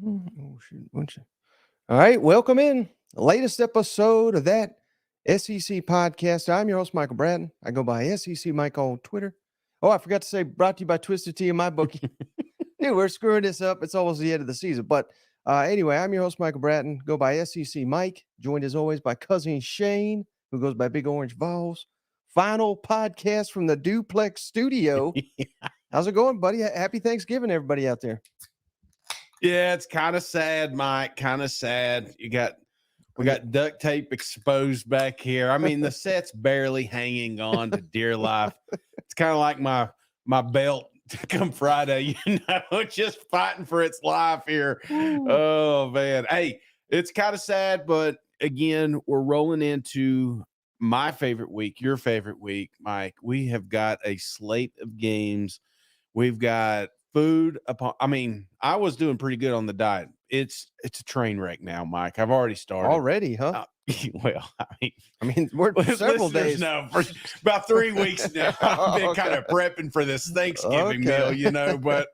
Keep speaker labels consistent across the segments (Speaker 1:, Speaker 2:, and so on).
Speaker 1: Oh, shoot. All right, welcome in. The latest episode of that SEC podcast. I'm your host, Michael Bratton. I go by SEC Mike on Twitter. Oh, I forgot to say, brought to you by Twisted Tea and my bookie. Dude, we're screwing this up. It's almost the end of the season. But anyway, I'm your host, Michael Bratton. Go by SEC Mike. Joined as always by cousin Shane, who goes by Big Orange Balls. Final podcast from the Duplex Studio. How's it going, buddy? Happy Thanksgiving, everybody out there.
Speaker 2: Yeah, it's kind of sad, Mike. Kind of sad. We got duct tape exposed back here. I mean, the set's barely hanging on to dear life. It's kind of like my belt come Friday, just fighting for its life here. Ooh. Oh man. Hey, it's kind of sad, but again, we're rolling into my favorite week, your favorite week, Mike. We have got a slate of games. We've got food upon. I mean, I was doing pretty good on the diet. It's a train wreck now, Mike. I've already started.
Speaker 1: Already, huh?
Speaker 2: Well, I
Speaker 1: mean, we're several days.
Speaker 2: No, for about 3 weeks now. I've been kind of prepping for this Thanksgiving meal, but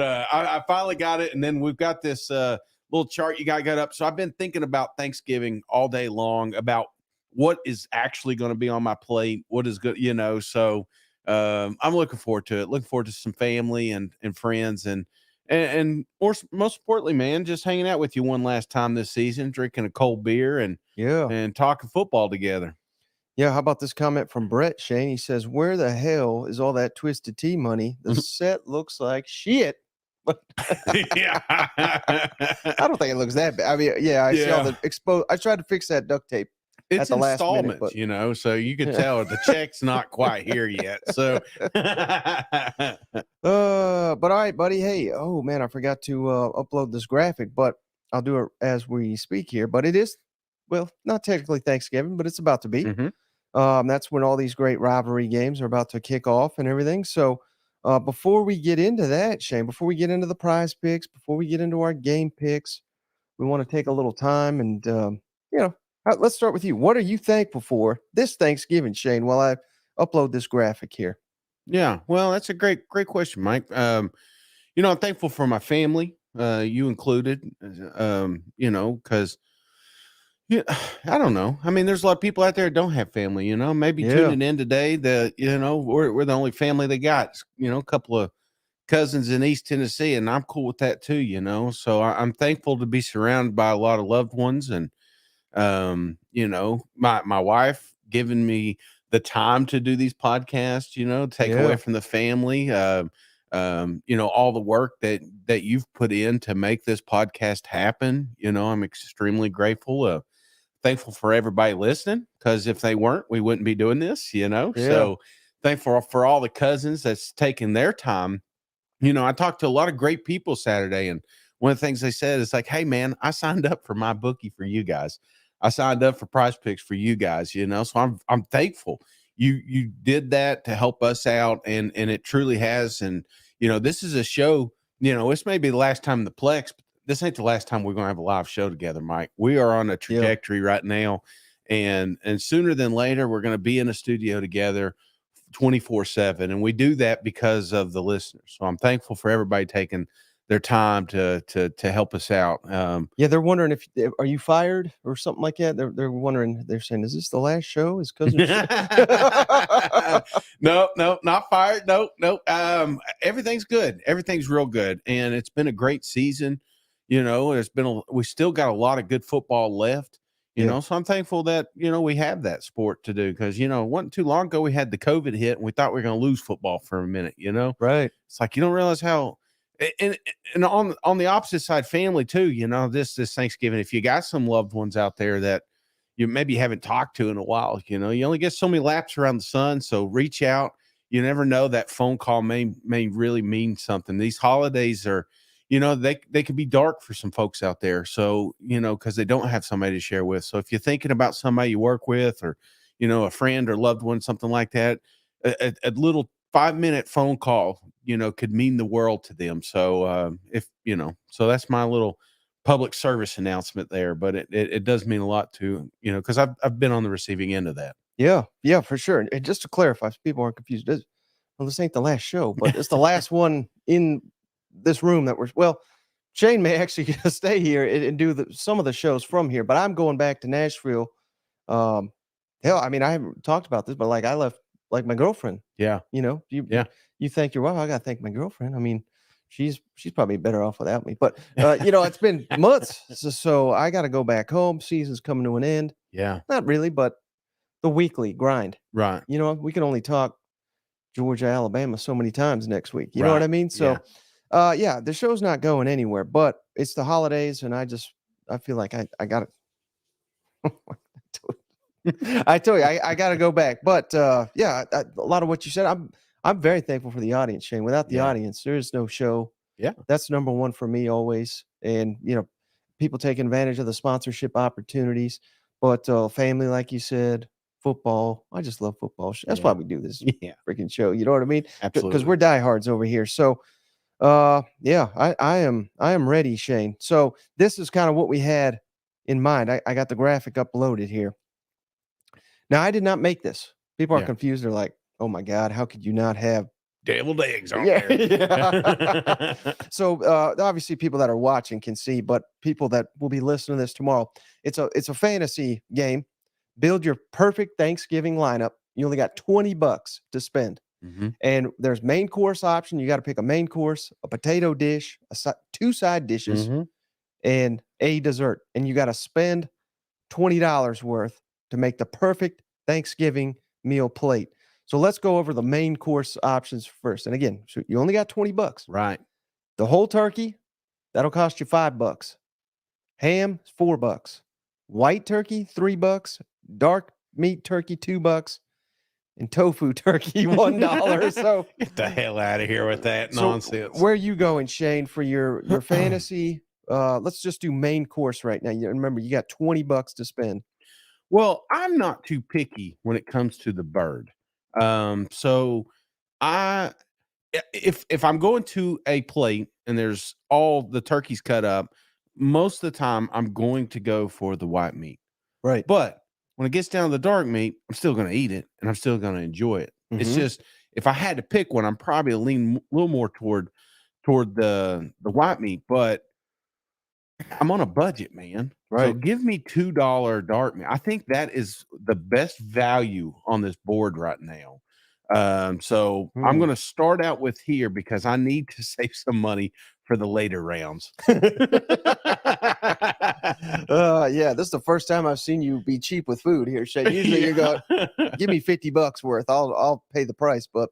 Speaker 2: I finally got it, and then we've got this little chart you got up. So I've been thinking about Thanksgiving all day long, about what is actually going to be on my plate, what is good, So I'm looking forward to it. Looking forward to some family and friends and most importantly, man, just hanging out with you one last time this season, drinking a cold beer and talking football together.
Speaker 1: Yeah. How about this comment from Brett Shane? He says, "Where the hell is all that Twisted Tea money? The set looks like shit."
Speaker 2: Yeah.
Speaker 1: I don't think it looks that bad. I mean, I see all the exposed. I tried to fix that duct tape.
Speaker 2: It's installments, so you can tell the check's not quite here yet. So,
Speaker 1: but all right, buddy. Hey, oh man, I forgot to upload this graphic, but I'll do it as we speak here. But it is, well, not technically Thanksgiving, but it's about to be.
Speaker 2: Mm-hmm.
Speaker 1: That's when all these great rivalry games are about to kick off and everything. So, before we get into that, Shane, before we get into the prize picks, before we get into our game picks, we want to take a little time and let's start with you. What are you thankful for this Thanksgiving, Shane, while I upload this graphic here?
Speaker 2: Yeah, well, that's a great question, Mike. I'm thankful for my family, you included, because I don't know. I mean, there's a lot of people out there that don't have family, maybe tuning in today that, we're the only family they got, a couple of cousins in East Tennessee, and I'm cool with that too, so I'm thankful to be surrounded by a lot of loved ones and, my wife giving me the time to do these podcasts, take away from the family, all the work that you've put in to make this podcast happen. I'm extremely grateful, thankful for everybody listening, because if they weren't, we wouldn't be doing this, so thankful for all the cousins that's taking their time. I talked to a lot of great people Saturday, and one of the things they said is like, "Hey man, I signed up for my bookie for you guys. I signed up for prize picks for you guys, so I'm thankful you did that to help us out. And it truly has. And, this is a show, this may be the last time in the Plex, but this ain't the last time we're going to have a live show together, Mike. We are on a trajectory right now. And sooner than later, we're going to be in a studio together 24/7. And we do that because of the listeners. So I'm thankful for everybody taking their time to help us out.
Speaker 1: They're wondering are you fired or something like that? They're wondering. They're saying, "Is this the last show? Is cousin?"
Speaker 2: No, not fired. No. Everything's good. Everything's real good, and it's been a great season. We still got a lot of good football left. So I'm thankful that we have that sport to do, because it wasn't too long ago we had the COVID hit and we thought we were going to lose football for a minute.
Speaker 1: Right?
Speaker 2: It's like you don't realize how. And on the opposite side, family too, this Thanksgiving, if you got some loved ones out there that you maybe haven't talked to in a while, you only get so many laps around the sun. So reach out. You never know, that phone call may really mean something. These holidays are, they can be dark for some folks out there. So, because they don't have somebody to share with. So if you're thinking about somebody you work with, or, a friend or loved one, something like that, a little 5-minute phone call, could mean the world to them. So so that's my little public service announcement there, but it does mean a lot to, because I've been on the receiving end of that.
Speaker 1: Yeah, for sure. And just to clarify, so people aren't confused, this ain't the last show, but it's the last one in this room that Shane may actually stay here and do some of the shows from here, but I'm going back to Nashville. Hell, I mean, I haven't talked about this, but like I left like my girlfriend.
Speaker 2: Yeah.
Speaker 1: You know,
Speaker 2: Yeah.
Speaker 1: you thank your wife. I got to thank my girlfriend. I mean, she's probably better off without me. But you know, it's been months, so I got to go back home. Season's coming to an end.
Speaker 2: Yeah.
Speaker 1: Not really, but the weekly grind.
Speaker 2: Right.
Speaker 1: You know, we can only talk Georgia, Alabama so many times next week. You know what I mean? So, yeah, the show's not going anywhere, but it's the holidays, and I feel like I got to. I told you, I got to go back. But yeah, a lot of what you said, I'm very thankful for the audience, Shane. Without the audience, there is no show.
Speaker 2: Yeah,
Speaker 1: that's number one for me always. And you know, people taking advantage of the sponsorship opportunities, but family, like you said, football. I just love football. That's why we do this freaking show. You know what I mean?
Speaker 2: absolutely.
Speaker 1: Because we're diehards over here. So, yeah, I am ready, Shane. So this is kind of what we had in mind. I got the graphic uploaded here. Now, I did not make this. People are confused. They're like, "Oh my God, how could you not have
Speaker 2: deviled eggs on there?"
Speaker 1: Yeah. So obviously, people that are watching can see, but people that will be listening to this tomorrow, it's a fantasy game. Build your perfect Thanksgiving lineup. You only got $20 to spend, and there's main course option. You got to pick a main course, a potato dish, two side dishes, and a dessert, and you got to spend $20 worth to make the perfect Thanksgiving meal plate. So let's go over the main course options first. And again, so you only got $20.
Speaker 2: Right.
Speaker 1: The whole turkey, that'll cost you $5. Ham, $4. White turkey, $3. Dark meat turkey, $2. And tofu turkey, $1. So
Speaker 2: get the hell out of here with that nonsense.
Speaker 1: Where are you going, Shane, for your fantasy? Let's just do main course right now. Remember, you got $20 to spend.
Speaker 2: Well, I'm not too picky when it comes to the bird. So if I'm going to a plate and there's all the turkeys cut up, most of the time I'm going to go for the white meat.
Speaker 1: Right.
Speaker 2: But when it gets down to the dark meat, I'm still going to eat it and I'm still going to enjoy it. It's just, if I had to pick one, I'm probably lean a little more toward the white meat, but I'm on a budget, man.
Speaker 1: Right.
Speaker 2: So give me $2 dark meat. I think that is the best value on this board right now. So I'm going to start out with here because I need to save some money for the later rounds.
Speaker 1: Yeah, this is the first time I've seen you be cheap with food here, Shane. Usually you go, give me $50 worth. I'll pay the price. But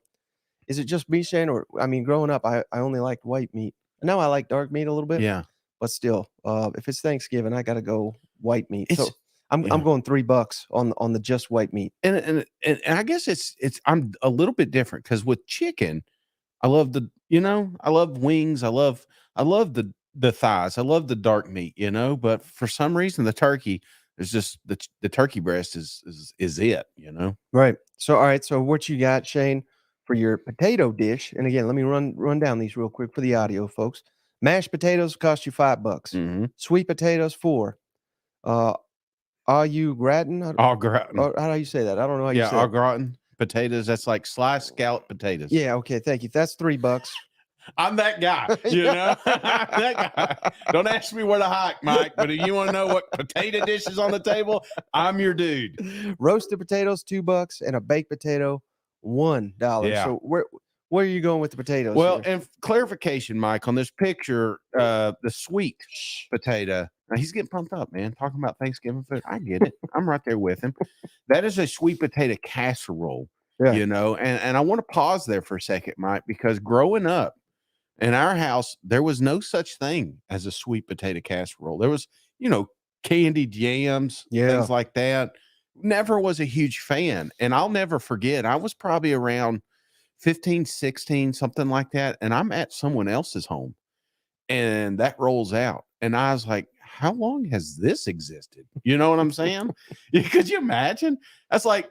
Speaker 1: is it just me, Shane? Or I mean, growing up, I only liked white meat. Now I like dark meat a little bit.
Speaker 2: Yeah.
Speaker 1: But still, if it's Thanksgiving, I got to go white meat. So I'm going $3 on the just white meat.
Speaker 2: And I guess it's I'm a little bit different because with chicken, I love I love wings. I love the thighs. I love the dark meat, but for some reason the turkey is just the turkey breast is it,
Speaker 1: Right. So all right. So what you got, Shane, for your potato dish? And again, let me run down these real quick for the audio folks. Mashed potatoes cost you $5. Sweet potatoes, $4. Are you gratin?
Speaker 2: Au gratin.
Speaker 1: How do you say that? I don't know how you say it.
Speaker 2: Au gratin potatoes. That's like sliced scalloped potatoes.
Speaker 1: Yeah. Okay. Thank you. That's $3.
Speaker 2: I'm that guy, that guy. Don't ask me where to hike, Mike, but if you want to know what potato dish is on the table, I'm your dude.
Speaker 1: Roasted potatoes, $2, and a baked potato, $1.
Speaker 2: Yeah.
Speaker 1: So where are you going with the potatoes?
Speaker 2: Well,
Speaker 1: here?
Speaker 2: and clarification, Mike, on this picture, the sweet potato. Now he's getting pumped up, man. Talking about Thanksgiving food. I get it. I'm right there with him. That is a sweet potato casserole, and I want to pause there for a second, Mike, because growing up in our house, there was no such thing as a sweet potato casserole. There was, candied yams, things like that. Never was a huge fan. And I'll never forget, I was probably around 15, 16, something like that. And I'm at someone else's home and that rolls out. And I was like, how long has this existed? You know what I'm saying? Could you imagine? That's like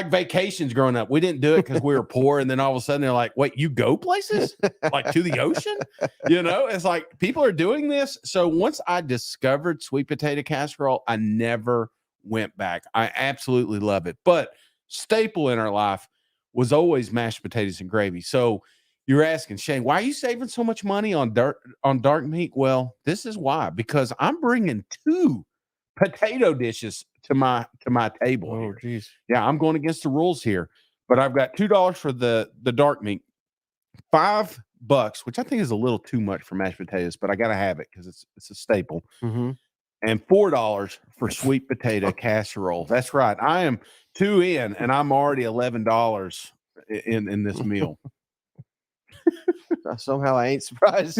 Speaker 2: vacations growing up. We didn't do it because we were poor. And then all of a sudden they're like, wait, you go places like to the ocean? It's like people are doing this. So once I discovered sweet potato casserole, I never went back. I absolutely love it. But staple in our life was always mashed potatoes and gravy. So You're asking, Shane, why are you saving so much money on dark meat? Well, this is why, because I'm bringing 2 potato dishes to my table
Speaker 1: Oh,
Speaker 2: here.
Speaker 1: geez.
Speaker 2: Yeah, I'm going against the rules here, but I've got $2 for the dark meat, $5, which I think is a little too much for mashed potatoes, but I got to have it because it's a staple,
Speaker 1: Mm-hmm.
Speaker 2: and $4 for sweet potato casserole. That's right. I am 2 in, and I'm already $11 in this meal.
Speaker 1: Somehow I ain't surprised.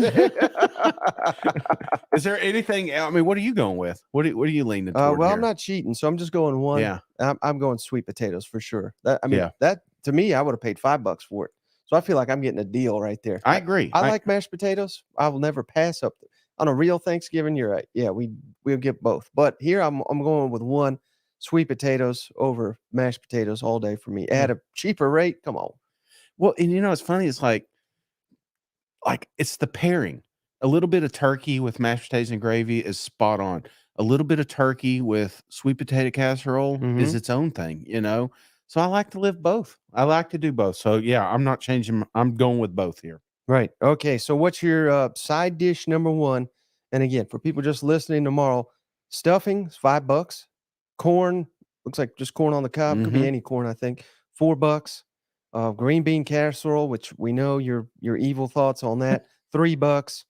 Speaker 2: Is there anything? I mean, what are you going with? What are you leaning toward?
Speaker 1: Well,
Speaker 2: here?
Speaker 1: I'm not cheating, so I'm just going one.
Speaker 2: Yeah,
Speaker 1: I'm going sweet potatoes for sure. That
Speaker 2: Yeah.
Speaker 1: that to me, I would have paid $5 for it. So I feel like I'm getting a deal right there.
Speaker 2: I agree.
Speaker 1: I like mashed potatoes. I will never pass up on a real Thanksgiving. You're right. Yeah, we'll get both. But here I'm going with one sweet potatoes over mashed potatoes all day for me at a cheaper rate. Come on.
Speaker 2: Well, and it's funny. It's like it's the pairing. A little bit of turkey with mashed potatoes and gravy is spot on. A little bit of turkey with sweet potato casserole is its own thing, So I like to live both. I like to do both. So yeah, I'm not changing. I'm going with both here.
Speaker 1: Right. Okay. So what's your side dish number one? And again, for people just listening tomorrow, stuffing is $5. Corn looks like just corn on the cob. Could be any corn, I think. $4. Green bean casserole, which we know your evil thoughts on that. $3.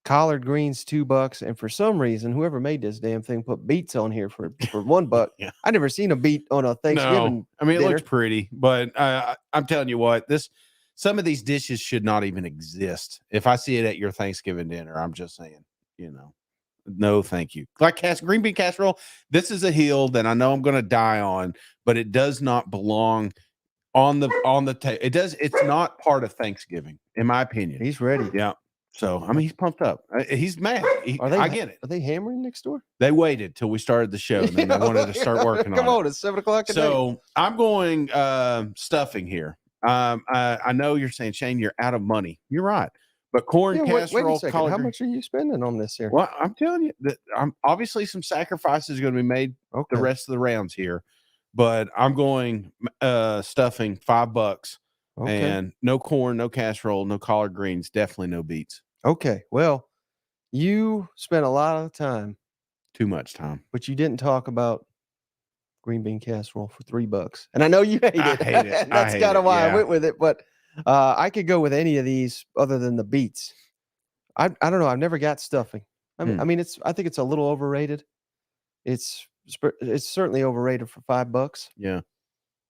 Speaker 1: Collard greens, $2. And for some reason, whoever made this damn thing put beets on here for $1.
Speaker 2: Yeah.
Speaker 1: I never seen a beet on a Thanksgiving.
Speaker 2: No, I mean it
Speaker 1: dinner.
Speaker 2: looks pretty, but I'm telling you what, some of these dishes should not even exist. If I see it at your Thanksgiving dinner, I'm just saying, no, thank you. Like green bean casserole, this is a hill that I know I'm going to die on, but it does not belong on the table. It's not part of Thanksgiving, in my opinion.
Speaker 1: He's ready.
Speaker 2: Yeah. So I mean, he's pumped up. He's mad. I get it.
Speaker 1: Are they hammering next door?
Speaker 2: They waited till we started the show, and then they wanted to start working on it.
Speaker 1: Come on, it's 7:00 at night.
Speaker 2: So I'm going stuffing here. I know you're saying, Shane, you're out of money. You're right. But corn casserole,
Speaker 1: wait a second. How much are you spending on this here?
Speaker 2: Well, I'm telling you that obviously some sacrifices are going to be made the rest of the rounds here. But I'm going stuffing $5. And no corn, no casserole, no collard greens, definitely no beets.
Speaker 1: Okay. Well, you spent a lot of time.
Speaker 2: Too much time.
Speaker 1: But you didn't talk about green bean casserole for $3. And I know you hate it.
Speaker 2: I hate it.
Speaker 1: That's kind of why I went with it. But I could go with any of these other than the beets. I don't know. I've never got stuffing. I mean, I think it's a little overrated. It's certainly overrated for $5.
Speaker 2: Yeah.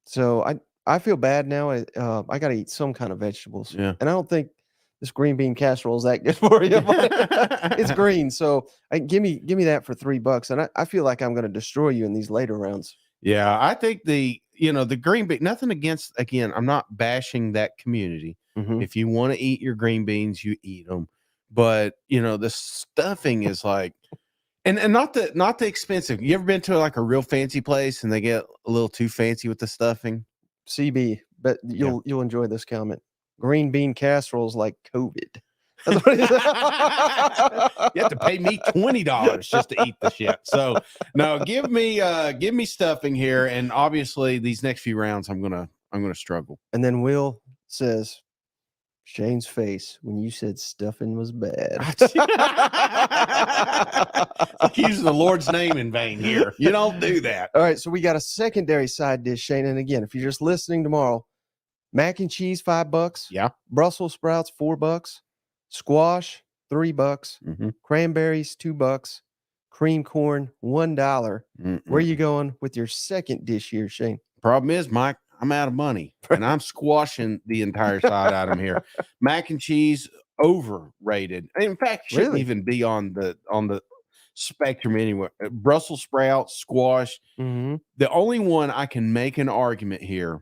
Speaker 1: So I feel bad now. I got to eat some kind of vegetables.
Speaker 2: Yeah.
Speaker 1: And I don't think this green bean casserole is that good for you. It's green. So give me that for $3. And I feel like I'm going to destroy you in these later rounds.
Speaker 2: Yeah. I think the green bean, nothing against, again, I'm not bashing that community. If you want to eat your green beans, you eat them. But, the stuffing is like, and not the expensive. You ever been to like a real fancy place and they get a little too fancy with the stuffing?
Speaker 1: CB, but you'll enjoy this comment. Green bean casseroles like COVID. That's what
Speaker 2: You have to pay me $20 just to eat the shit. So no, give me stuffing here, and obviously these next few rounds I'm gonna struggle.
Speaker 1: And then Will says, Shane's face when you said stuffing was bad.
Speaker 2: Like using the Lord's name in vain here. You don't do that.
Speaker 1: All right, so we got a secondary side dish, Shane. And again, if you're just listening tomorrow, mac and cheese, $5.
Speaker 2: Yeah.
Speaker 1: Brussels sprouts, $4. Squash, $3. Cranberries, $2. Cream corn, $1. Where are you going with your second dish here, Shane?
Speaker 2: Problem is, Mike, I'm out of money, and I'm squashing the entire side item here. Mac and cheese, overrated. In fact, shouldn't even be on the spectrum anyway. Brussels sprouts, squash. The only one I can make an argument here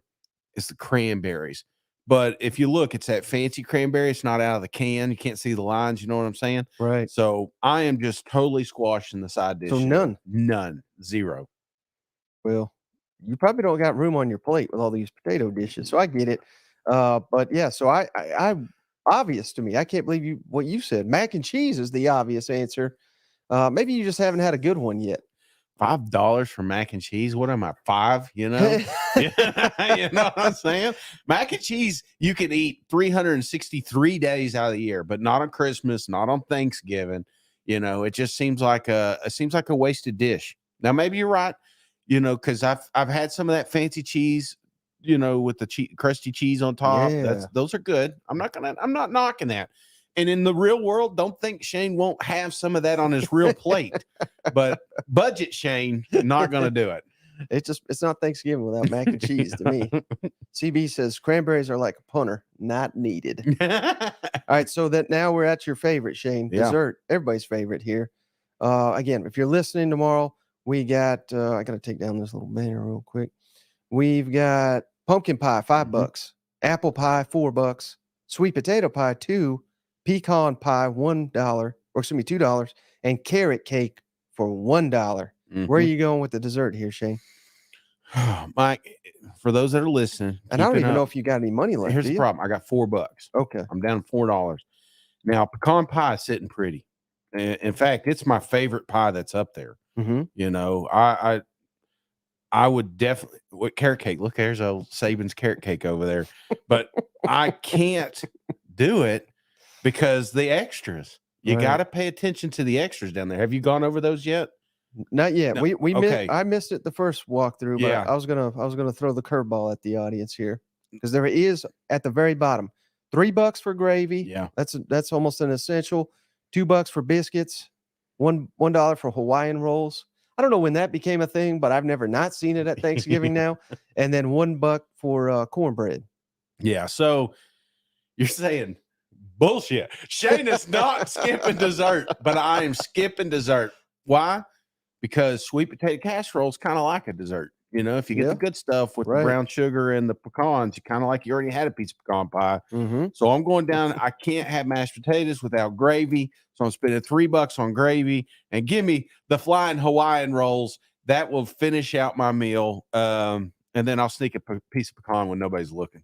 Speaker 2: is the cranberries. But if you look, it's that fancy cranberry. It's not out of the can. You can't see the lines. You know what I'm saying?
Speaker 1: Right.
Speaker 2: So I am just totally squashing the side dish.
Speaker 1: So
Speaker 2: None. Zero.
Speaker 1: Well, you probably don't got room on your plate with all these potato dishes. So I get it. But yeah, so I obvious to me. I can't believe what you said. Mac and cheese is the obvious answer. Maybe you just haven't had a good one yet.
Speaker 2: $5 for mac and cheese. What am I, 5? You know, you know what I'm saying? Mac and cheese you can eat 363 days out of the year, but not on Christmas, not on Thanksgiving. You know, it just seems like a wasted dish. Now maybe you're right. You know, because I've had some of that fancy cheese. You know, with the crusty cheese on top.
Speaker 1: Yeah.
Speaker 2: Those are good. I'm not knocking that. And in the real world, don't think Shane won't have some of that on his real plate. But budget Shane, not going to do it.
Speaker 1: It's not Thanksgiving without mac and cheese to me. CB says cranberries are like a punter, not needed. All right, so that now we're at your favorite, Shane.
Speaker 2: Yeah.
Speaker 1: Dessert, everybody's favorite here. Again, if you're listening tomorrow, we got I gotta take down this little banner real quick. We've got pumpkin pie, $5, apple pie, $4, sweet potato pie, $2, pecan pie, $2, and carrot cake for $1. Where are you going with the dessert here, Shane?
Speaker 2: Mike, for those that are listening,
Speaker 1: and I don't even know if you got any money left.
Speaker 2: Here's the problem. I got $4.
Speaker 1: Okay.
Speaker 2: I'm down to $4. Now, pecan pie is sitting pretty. In fact, it's my favorite pie that's up there. You know, I would definitely what carrot cake. Look, there's old Saban's carrot cake over there. But I can't do it because the extras. You got to pay attention to the extras down there. Have you gone over those yet?
Speaker 1: Not yet.
Speaker 2: No.
Speaker 1: We I missed it the first walkthrough, but
Speaker 2: Yeah.
Speaker 1: I was gonna throw the curveball at the audience here because there is at the very bottom $3 for gravy.
Speaker 2: Yeah,
Speaker 1: that's almost an essential. $2 for biscuits, $1 for Hawaiian rolls. I don't know when that became a thing, but I've never not seen it at Thanksgiving now. And then $1 for cornbread.
Speaker 2: Yeah. So you're saying bullshit. Shane is not skipping dessert, but I am skipping dessert. Why? Because sweet potato casserole is kind of like a dessert. You know, if you get the good stuff with the brown sugar and the pecans, you kind of like you already had a piece of pecan pie. So I'm going down. I can't have mashed potatoes without gravy. So I'm spending $3 on gravy and give me the flying Hawaiian rolls. That will finish out my meal. And then I'll sneak a piece of pecan when nobody's looking.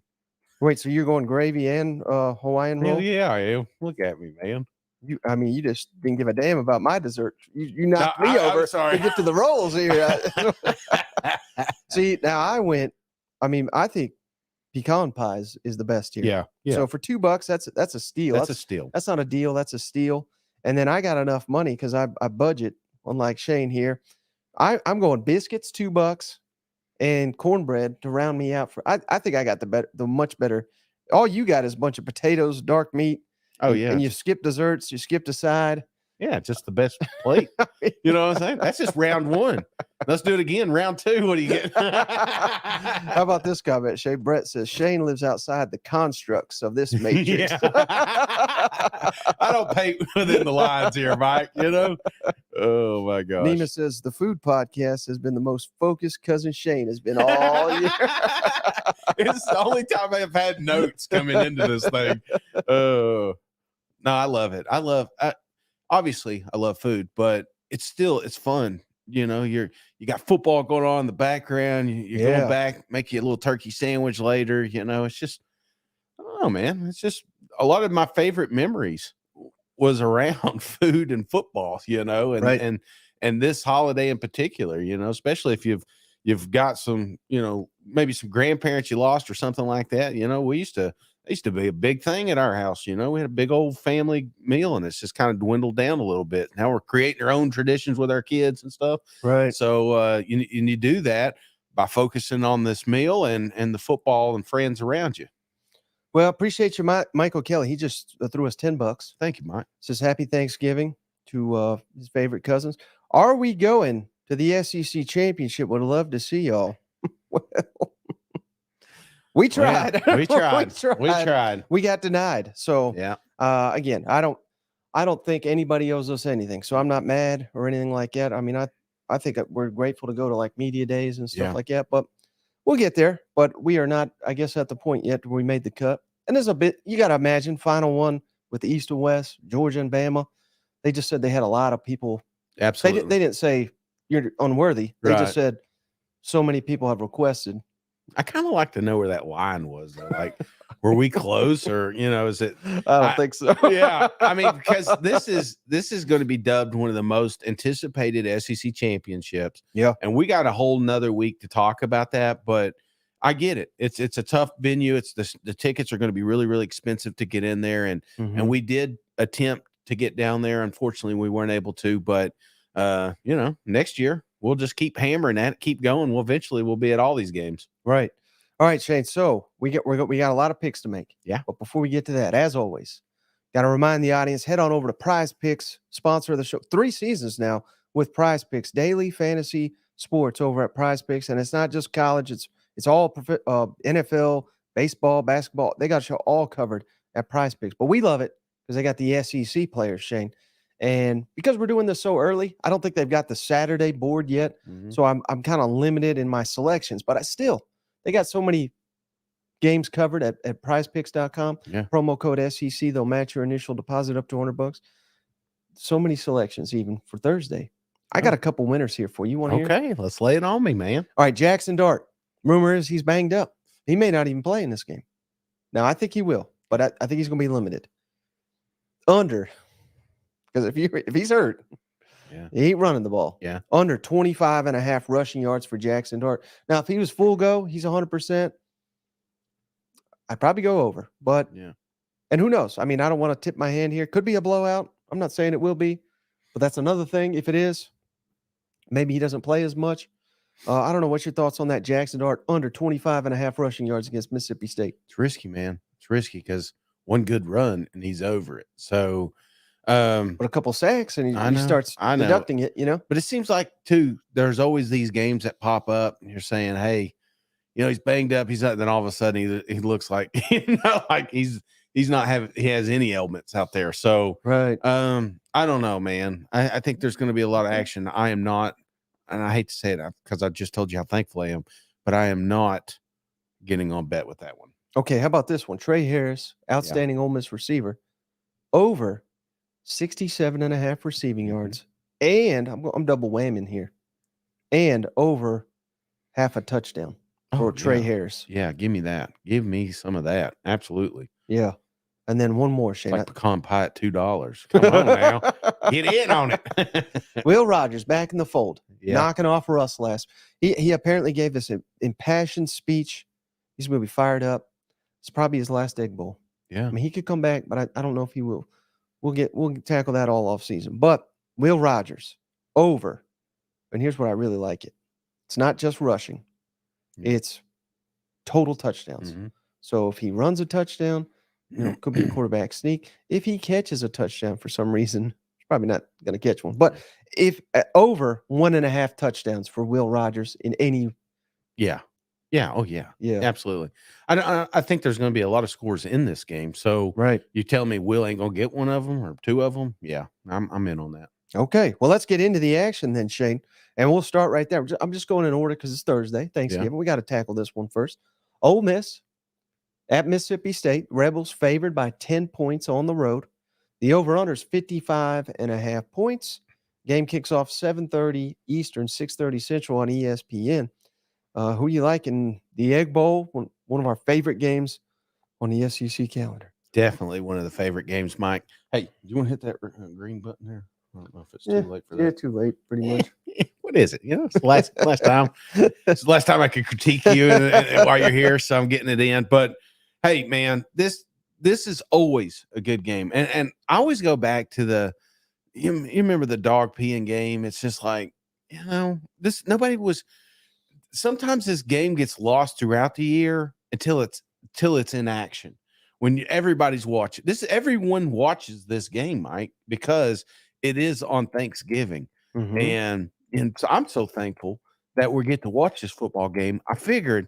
Speaker 1: Wait, so you're going gravy and Hawaiian roll?
Speaker 2: Hell yeah, I am. Look at me, man.
Speaker 1: You just didn't give a damn about my dessert. You knocked me over to get to the rolls here. See, now I think pecan pies is the best here.
Speaker 2: Yeah.
Speaker 1: So for $2, that's a steal.
Speaker 2: That's a steal.
Speaker 1: That's not a deal. That's a steal. And then I got enough money because I budget, unlike Shane here. I'm going biscuits, $2, and cornbread to round me out. I think I got the much better. All you got is a bunch of potatoes, dark meat.
Speaker 2: Oh, yeah.
Speaker 1: And you skip desserts, you skipped a side.
Speaker 2: Yeah, just the best plate. You know what I'm saying? That's just round one. Let's do it again. Round two. What do you get?
Speaker 1: How about this comment? Shane Brett says Shane lives outside the constructs of this matrix.
Speaker 2: I don't paint within the lines here, Mike. You know? Oh my gosh.
Speaker 1: Nina says the food podcast has been the most focused cousin Shane has been all year.
Speaker 2: It's the only time I've had notes coming into this thing. No, I love it. Obviously I love food, but it's fun. You know, you got football going on in the background. You're going back, make you a little turkey sandwich later. You know, it's just, I don't know, man. It's just a lot of my favorite memories was around food and football, you know, and this holiday in particular, you know, especially if you've got some, you know, maybe some grandparents you lost or something like that. You know, it used to be a big thing at our house. You know, we had a big old family meal and it's just kind of dwindled down a little bit. Now we're creating our own traditions with our kids and stuff.
Speaker 1: Right.
Speaker 2: So you do that by focusing on this meal and the football and friends around you.
Speaker 1: Well, appreciate you, Michael Kelly. He just threw us $10.
Speaker 2: Thank you, Mike.
Speaker 1: Says happy Thanksgiving to his favorite cousins. Are we going to the SEC championship? Would love to see y'all. Well, we tried.
Speaker 2: Well, we tried.
Speaker 1: We got denied. So
Speaker 2: yeah.
Speaker 1: Again, I don't think anybody owes us anything. So I'm not mad or anything like that. I mean, I think we're grateful to go to like media days and stuff like that. But we'll get there. But we are not, I guess, at the point yet where we made the cut. And there's a bit, you got to imagine, final one with the East and West, Georgia and Bama. They just said they had a lot of people.
Speaker 2: Absolutely.
Speaker 1: They didn't say you're unworthy. They just said so many people have requested.
Speaker 2: I kind of like to know where that line was, though. Like, were we close, or is it?
Speaker 1: I don't think so.
Speaker 2: Yeah, I mean, because this is going to be dubbed one of the most anticipated SEC championships.
Speaker 1: Yeah,
Speaker 2: and we got a whole nother week to talk about that. But I get it. It's a tough venue. It's the tickets are going to be really, really expensive to get in there, and we did attempt to get down there. Unfortunately, we weren't able to. But next year we'll just keep hammering at it, keep going. We'll be at all these games.
Speaker 1: right. All right, Shane. So we got a lot of picks to make.
Speaker 2: Yeah.
Speaker 1: But before we get to that, as always, got to remind the audience, head on over to Prize Picks, sponsor of the show. 3 seasons now with Prize Picks, daily fantasy sports over at Prize Picks, and it's not just college. It's all NFL, baseball, basketball. They got a show all covered at Prize Picks. But we love it because they got the SEC players, Shane. And because we're doing this so early, I don't think they've got the Saturday board yet. So I'm kind of limited in my selections, but they got so many games covered at prizepicks.com.
Speaker 2: Yeah.
Speaker 1: Promo code SEC. They'll match your initial deposit up to $100. So many selections even for Thursday. I got a couple winners here for you. Want to hear?
Speaker 2: Okay, let's lay it on me, man.
Speaker 1: All right, Jackson Dart. Rumor is he's banged up. He may not even play in this game. Now, I think he will, but I think he's going to be limited. Under, because if he's hurt, he ain't running the ball.
Speaker 2: Yeah.
Speaker 1: Under 25.5 rushing yards for Jackson Dart. Now, if he was full go, he's 100%. I'd probably go over, but and who knows? I mean, I don't want to tip my hand here. Could be a blowout. I'm not saying it will be, but that's another thing. If it is, maybe he doesn't play as much. I don't know. What's your thoughts on that Jackson Dart under 25.5 rushing yards against Mississippi State?
Speaker 2: It's risky, man. It's risky because one good run and he's over it. So, but
Speaker 1: a couple sacks and he starts deducting it,
Speaker 2: But it seems like too, there's always these games that pop up and you're saying, hey, he's banged up. He's not. Then all of a sudden he looks like like he has any ailments out there. So
Speaker 1: right.
Speaker 2: I don't know, man. I think there's going to be a lot of action. I am not, and I hate to say it because I just told you how thankful I am, but I am not getting on bet with that one.
Speaker 1: Okay, how about this one? Trey Harris, outstanding Ole Miss receiver, over 67.5 receiving yards, and I'm double whamming here, and over half a touchdown for Trey Harris.
Speaker 2: Yeah, give me that. Give me some of that. Absolutely.
Speaker 1: Yeah. And then one more, Shane.
Speaker 2: It's like pecan pie at $2. Come on now. Get in on it.
Speaker 1: Will Rogers back in the fold. Knocking off Russ last. He apparently gave this impassioned speech. He's going to be fired up. It's probably his last Egg Bowl.
Speaker 2: Yeah.
Speaker 1: I mean, he could come back, but I don't know if he will. We'll tackle that all off season. But Will Rogers over. And here's what I really like it. It's not just rushing. It's total touchdowns. So if he runs a touchdown, could be a quarterback sneak. If he catches a touchdown for some reason, he's probably not going to catch one. But if over 1.5 touchdowns for Will Rogers in any.
Speaker 2: Yeah. Oh, yeah. Absolutely. I think there's going to be a lot of scores in this game. So you tell me Will ain't going to get one of them or two of them. Yeah, I'm in on that.
Speaker 1: Okay. Well, let's get into the action then, Shane. And we'll start right there. I'm just going in order because it's Thursday, Thanksgiving. We got to tackle this one first. Ole Miss at Mississippi State. Rebels favored by 10 points on the road. The over-under is 55.5 points. Game kicks off 7:30 Eastern, 6:30 Central on ESPN. Who you like in the Egg Bowl? One of our favorite games on the SEC calendar.
Speaker 2: Definitely one of the favorite games, Mike. Hey, do you want to hit that green button there? I don't know if it's too late for that.
Speaker 1: Yeah, too late, pretty much.
Speaker 2: What is it? It's the last time. It's the last time I could critique you while you're here, so I'm getting it in. But hey, man, this is always a good game, and I always go back to you remember the dog peeing game. It's just like nobody was. Sometimes this game gets lost throughout the year until it's in action. When everybody's watching everyone watches this game, Mike, because it is on Thanksgiving. And so I'm so thankful that we get to watch this football game. I figured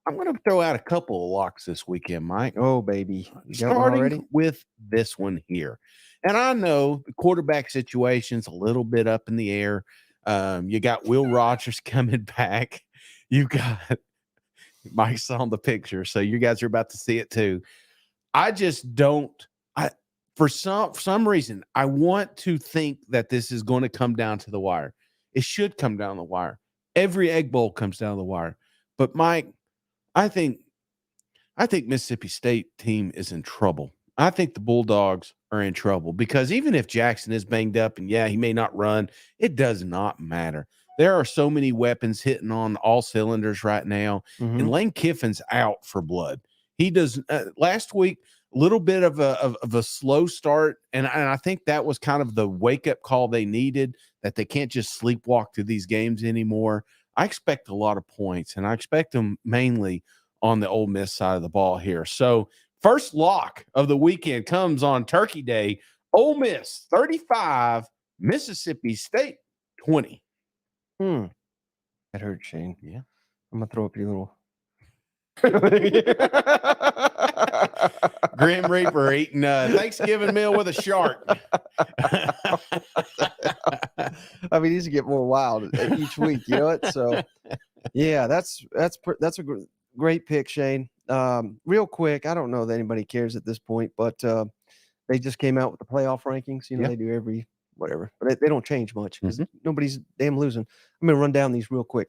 Speaker 2: I'm going to throw out a couple of locks this weekend, Mike.
Speaker 1: Oh, baby.
Speaker 2: Starting with this one here. And I know the quarterback situation's a little bit up in the air. You got Will Rogers coming back. You got Mike's on the picture, so you guys are about to see it too. I just don't. For some reason, I want to think that this is going to come down to the wire. It should come down the wire. Every Egg Bowl comes down the wire. But Mike, I think Mississippi State team is in trouble. I think the Bulldogs are in trouble because even if Jackson is banged up and he may not run, it does not matter. There are so many weapons hitting on all cylinders right now, and Lane Kiffin's out for blood. He does last week a little bit of a slow start, and I think that was kind of the wake up call they needed, that they can't just sleepwalk through these games anymore. I expect a lot of points, and I expect them mainly on the Ole Miss side of the ball here. So first lock of the weekend comes on Turkey Day. Ole Miss 35, Mississippi State 20.
Speaker 1: That hurt, Shane.
Speaker 2: Yeah.
Speaker 1: I'm going to throw up your little
Speaker 2: Grim Reaper eating Thanksgiving meal with a shark.
Speaker 1: I mean, these get more wild each week, you know it? So, yeah, that's a great pick, Shane. Real quick, I don't know that anybody cares at this point, but they just came out with the playoff rankings. You know, they do every whatever, but they don't change much because nobody's damn losing. I'm going to run down these real quick.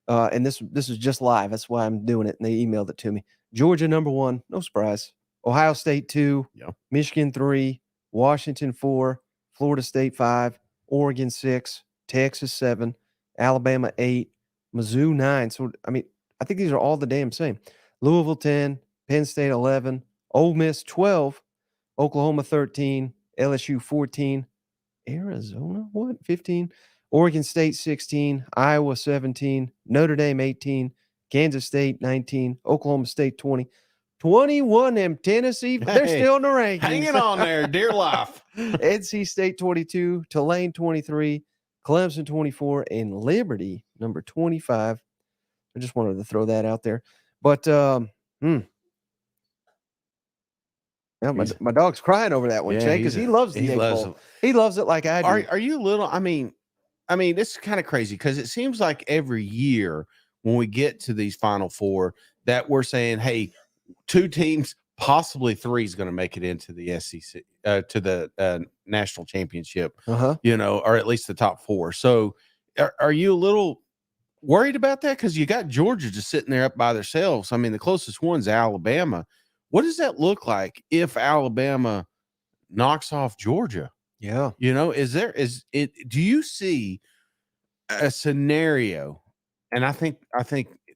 Speaker 1: And this is just live. That's why I'm doing it. And they emailed it to me. Georgia, number 1. No surprise. Ohio State, 2. Michigan, 3. Washington, 4. Florida State, 5. Oregon, 6. Texas, 7. Alabama, 8. Mizzou, 9. So, I mean, I think these are all the damn same. Louisville, 10. Penn State, 11. Ole Miss, 12. Oklahoma, 13. LSU, 14. Arizona, 15. Oregon State, 16. Iowa, 17. Notre Dame, 18. Kansas State, 19. Oklahoma State, 20. 21, them Tennessee, they're still in the rankings.
Speaker 2: Hanging on there, dear life.
Speaker 1: NC State, 22. Tulane, 23. Clemson, 24. And Liberty, number 25. I just wanted to throw that out there. But, yeah, my dog's crying over that one, Jay, because he loves the Egg Bowl. He loves it like I do.
Speaker 2: Are you little? I mean, it's kind of crazy because it seems like every year when we get to these Final Four that we're saying, hey, 2 teams, possibly 3 is going to make it into the SEC, to the national championship, you know, or at least the top 4. So are you a little worried about that? Because you got Georgia just sitting there up by themselves. I mean, the closest one's Alabama. What does that look like if Alabama knocks off Georgia?
Speaker 1: Yeah.
Speaker 2: You know, do you see a scenario? And I think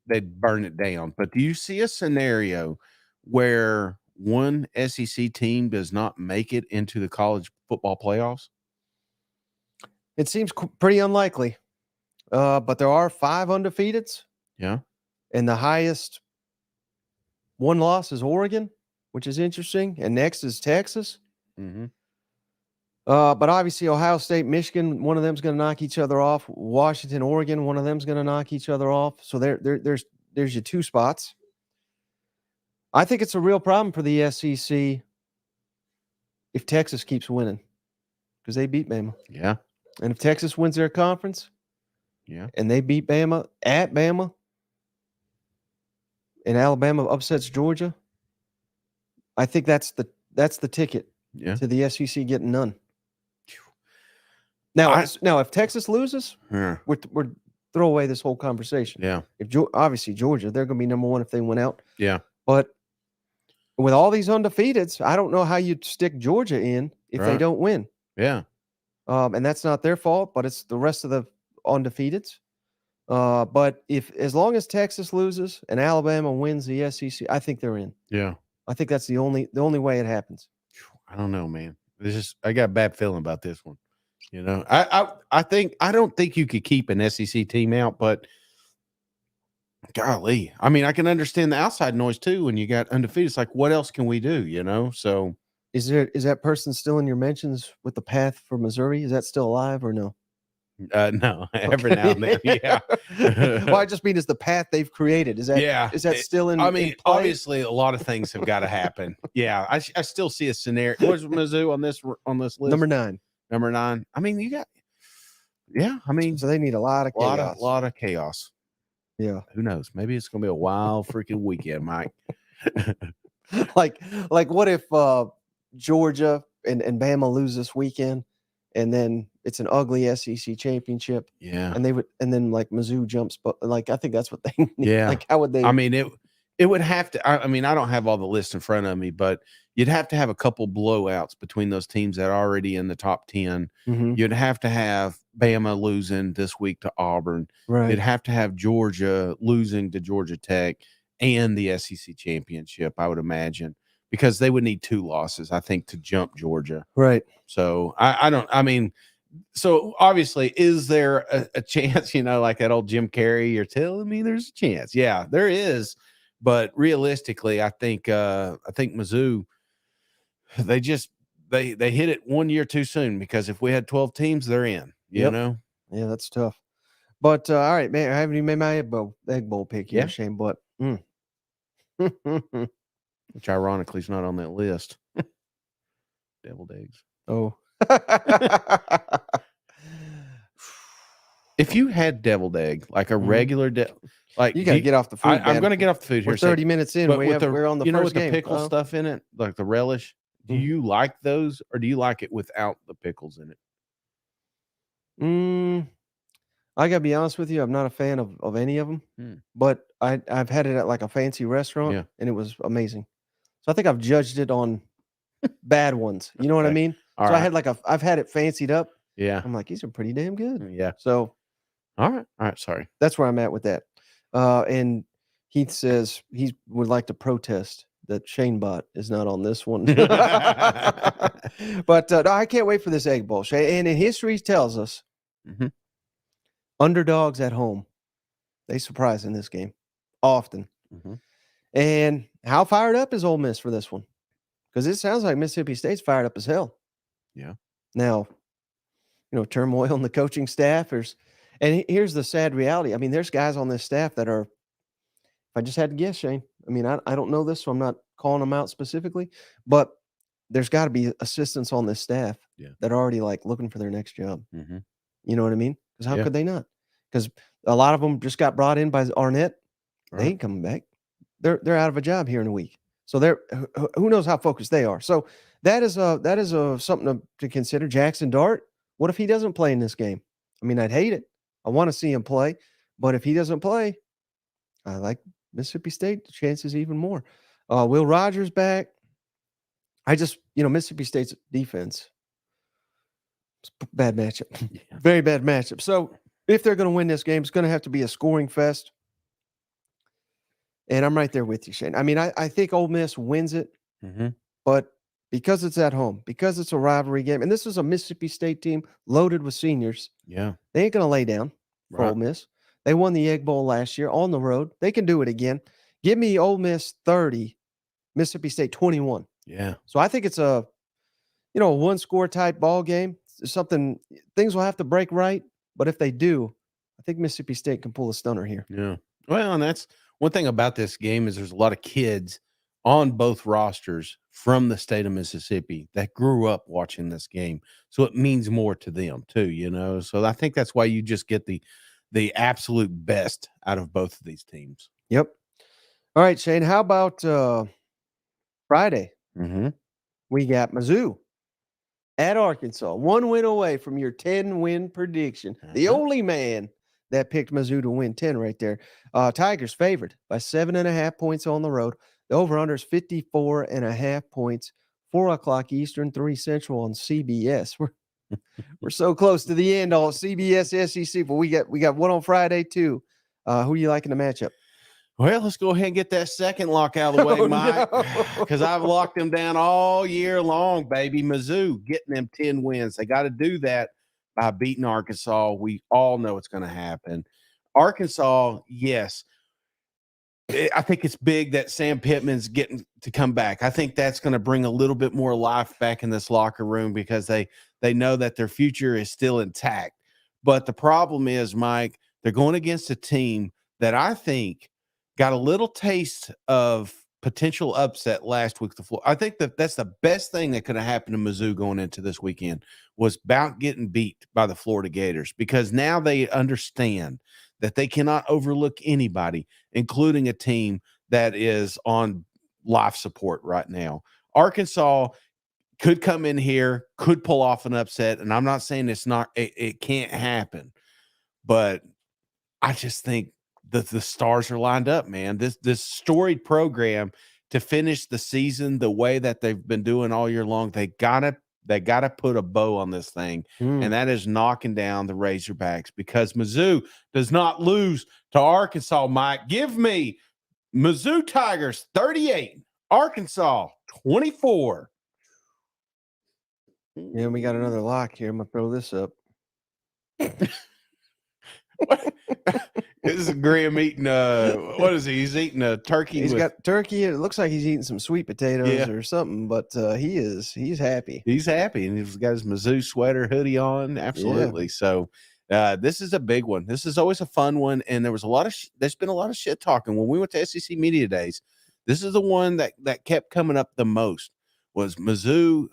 Speaker 2: they'd burn it down, but do you see a scenario where one SEC team does not make it into the college football playoffs?
Speaker 1: It seems pretty unlikely. But there are 5 undefeateds.
Speaker 2: Yeah.
Speaker 1: And the highest one loss is Oregon, which is interesting. And next is Texas. But obviously Ohio State, Michigan, one of them's going to knock each other off. Washington, Oregon, one of them's going to knock each other off. So there's your 2 spots. I think it's a real problem for the SEC if Texas keeps winning because they beat Bama.
Speaker 2: Yeah.
Speaker 1: And if Texas wins their conference, and they beat Bama at Bama, and Alabama upsets Georgia, I think that's the ticket to the SEC getting none. Now, if Texas loses, we're throw away this whole conversation.
Speaker 2: Yeah.
Speaker 1: Obviously Georgia, they're going to be number 1 if they win out.
Speaker 2: Yeah.
Speaker 1: But with all these undefeateds, I don't know how you'd stick Georgia in if they don't win.
Speaker 2: Yeah.
Speaker 1: And that's not their fault, but it's the rest of the undefeateds. But as long as Texas loses and Alabama wins the SEC, I think they're in.
Speaker 2: Yeah.
Speaker 1: I think that's the only way it happens.
Speaker 2: I don't know, man. I got a bad feeling about this one. You know, I don't think you could keep an SEC team out, but golly, I mean, I can understand the outside noise too. When you got undefeated, it's like, what else can we do? You know, so
Speaker 1: is that person still in your mentions with the path for Missouri? Is that still alive or no?
Speaker 2: No, every now and then, yeah.
Speaker 1: Well, I just mean is the path they've created. Is that still in?
Speaker 2: I mean,
Speaker 1: in play?
Speaker 2: Obviously, a lot of things have got to happen. Yeah, I still see a scenario. Where's Mizzou on this list?
Speaker 1: Number 9.
Speaker 2: Number 9. I mean, you got. Yeah, I mean,
Speaker 1: so they need a lot of chaos.
Speaker 2: A lot of chaos.
Speaker 1: Yeah.
Speaker 2: Who knows? Maybe it's gonna be a wild freaking weekend, Mike.
Speaker 1: like what if Georgia and Bama lose this weekend, and then it's an ugly SEC championship.
Speaker 2: Yeah.
Speaker 1: And then like Mizzou jumps, but like I think that's what they need.
Speaker 2: Yeah.
Speaker 1: Like how would they?
Speaker 2: I mean, It would have to. I mean, I don't have all the lists in front of me, but you'd have to have a couple blowouts between those teams that are already in the top 10.
Speaker 1: Mm-hmm.
Speaker 2: You'd have to have Bama losing this week to Auburn.
Speaker 1: Right.
Speaker 2: You'd have to have Georgia losing to Georgia Tech and the SEC championship, I would imagine, because they would need 2 losses, I think, to jump Georgia.
Speaker 1: Right.
Speaker 2: So I mean, so obviously, is there a chance, like that old Jim Carrey, you're telling me there's a chance? Yeah, there is. But realistically, I think Mizzou, they hit it 1 year too soon, because if we had 12 teams, they're in, you know?
Speaker 1: Yeah, that's tough. But all right, man, I haven't even made my egg bowl pick here,
Speaker 2: Yeah.
Speaker 1: Shane, but
Speaker 2: Which ironically is not on that list. Deviled eggs.
Speaker 1: Oh.
Speaker 2: If you had deviled egg, like a regular like
Speaker 1: you got to get off the food.
Speaker 2: I'm going to get off the food here.
Speaker 1: We're 30 minutes in.
Speaker 2: But
Speaker 1: We're on the first
Speaker 2: with
Speaker 1: game.
Speaker 2: the pickle stuff in it, like the relish. Do you like those, or do you like it without the pickles in it?
Speaker 1: I gotta be honest with you. I'm not a fan of any of them, but I've had it at like a fancy restaurant, and it was amazing. So I think I've judged it on bad ones. You know what I mean?
Speaker 2: All
Speaker 1: so
Speaker 2: right.
Speaker 1: I've had it fancied up.
Speaker 2: Yeah.
Speaker 1: I'm like, these are pretty damn good.
Speaker 2: Yeah.
Speaker 1: So,
Speaker 2: all right. Sorry.
Speaker 1: That's where I'm at with that. And Heath says he would like to protest that Shane Bot is not on this one. But no, I can't wait for this egg bowl, Shane. And history tells us underdogs at home, they surprise in this game often. And how fired up is Ole Miss for this one? Because it sounds like Mississippi State's fired up as hell.
Speaker 2: Yeah.
Speaker 1: Now, turmoil in the coaching staff. And here's the sad reality. I mean, there's guys on this staff that are, if I just had to guess, Shane, I mean, I don't know this, so I'm not calling them out specifically, but there's got to be assistants on this staff that are already like looking for their next job. You know what I mean? Because how could they not? Because a lot of them just got brought in by Arnett. Right. They ain't coming back. They're out of a job here in a week. So who knows how focused they are. So that is something to consider. Jackson Dart, what if he doesn't play in this game? I mean, I'd hate it. I want to see him play, but if he doesn't play, I like Mississippi State. The chances even more. Will Rogers back. I just, Mississippi State's defense. It's a bad matchup. Yeah. Very bad matchup. So if they're going to win this game, it's going to have to be a scoring fest. And I'm right there with you, Shane. I mean, I think Ole Miss wins it, but because it's at home, because it's a rivalry game, and this is a Mississippi State team loaded with seniors, they ain't going to lay down for Ole Miss. They won the Egg Bowl last year on the road. They can do it again. Give me Ole Miss 30, Mississippi State 21.
Speaker 2: Yeah.
Speaker 1: So I think it's a one-score type ball game. Something, things will have to break right, but if they do, I think Mississippi State can pull a stunner here.
Speaker 2: Yeah. Well, and that's one thing about this game is there's a lot of kids on both rosters from the state of Mississippi that grew up watching this game. So it means more to them too, So I think that's why you just get the absolute best out of both of these teams.
Speaker 1: Yep. All right, Shane, how about Friday? We got Mizzou at Arkansas, 1 win away from your 10-win prediction. The only man that picked Mizzou to win 10 right there. Tigers favored by 7.5 points on the road. The over-under is 54.5 points. 4 o'clock Eastern, 3 Central on CBS. We're so close to the end on CBS SEC, but we got one on Friday too. Who do you like in the matchup?
Speaker 2: Well, let's go ahead and get that second lock out of the way, Mike, because I've locked them down all year long, baby. Mizzou getting them 10 wins. They got to do that by beating Arkansas. We all know it's going to happen. Arkansas, yes. I think it's big that Sam Pittman's getting to come back. I think that's going to bring a little bit more life back in this locker room because they know that their future is still intact. But the problem is, Mike, they're going against a team that I think got a little taste of potential upset last week. I think that's the best thing that could have happened to Mizzou going into this weekend was about getting beat by the Florida Gators, because now they understand that they cannot overlook anybody, including a team that is on life support right now. Arkansas could come in here, could pull off an upset, and I'm not saying it can't happen, but I just think the stars are lined up, man. This storied program to finish the season the way that they've been doing all year long, they gotta put a bow on this thing, and that is knocking down the Razorbacks, because Mizzou does not lose to Arkansas. Mike, give me Mizzou Tigers 38, Arkansas 24.
Speaker 1: Yeah, we got another lock here. I'm gonna throw this up.
Speaker 2: This is Graham eating what is he? He's eating a turkey.
Speaker 1: He's got turkey. It looks like he's eating some sweet potatoes or something, but he's happy.
Speaker 2: He's happy, and he's got his Mizzou sweater hoodie on. Absolutely. Yeah. So this is a big one. This is always a fun one, and there was a lot of there's been a lot of shit talking when we went to SEC Media Days. This is the one that kept coming up the most, was Mizzou.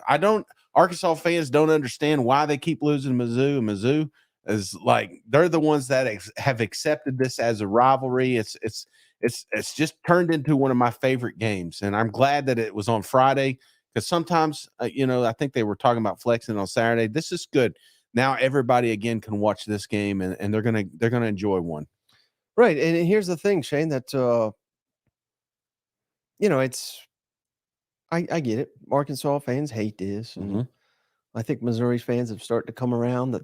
Speaker 2: Arkansas fans don't understand why they keep losing Mizzou, and Mizzou is like, they're the ones that have accepted this as a rivalry. It's just turned into one of my favorite games, and I'm glad that it was on Friday, because sometimes I think they were talking about flexing on Saturday. This is good. Now everybody again can watch this game, and they're gonna enjoy one.
Speaker 1: Right, and here's the thing, Shane, that it's I get it. Arkansas fans hate this, and I think Missouri fans have started to come around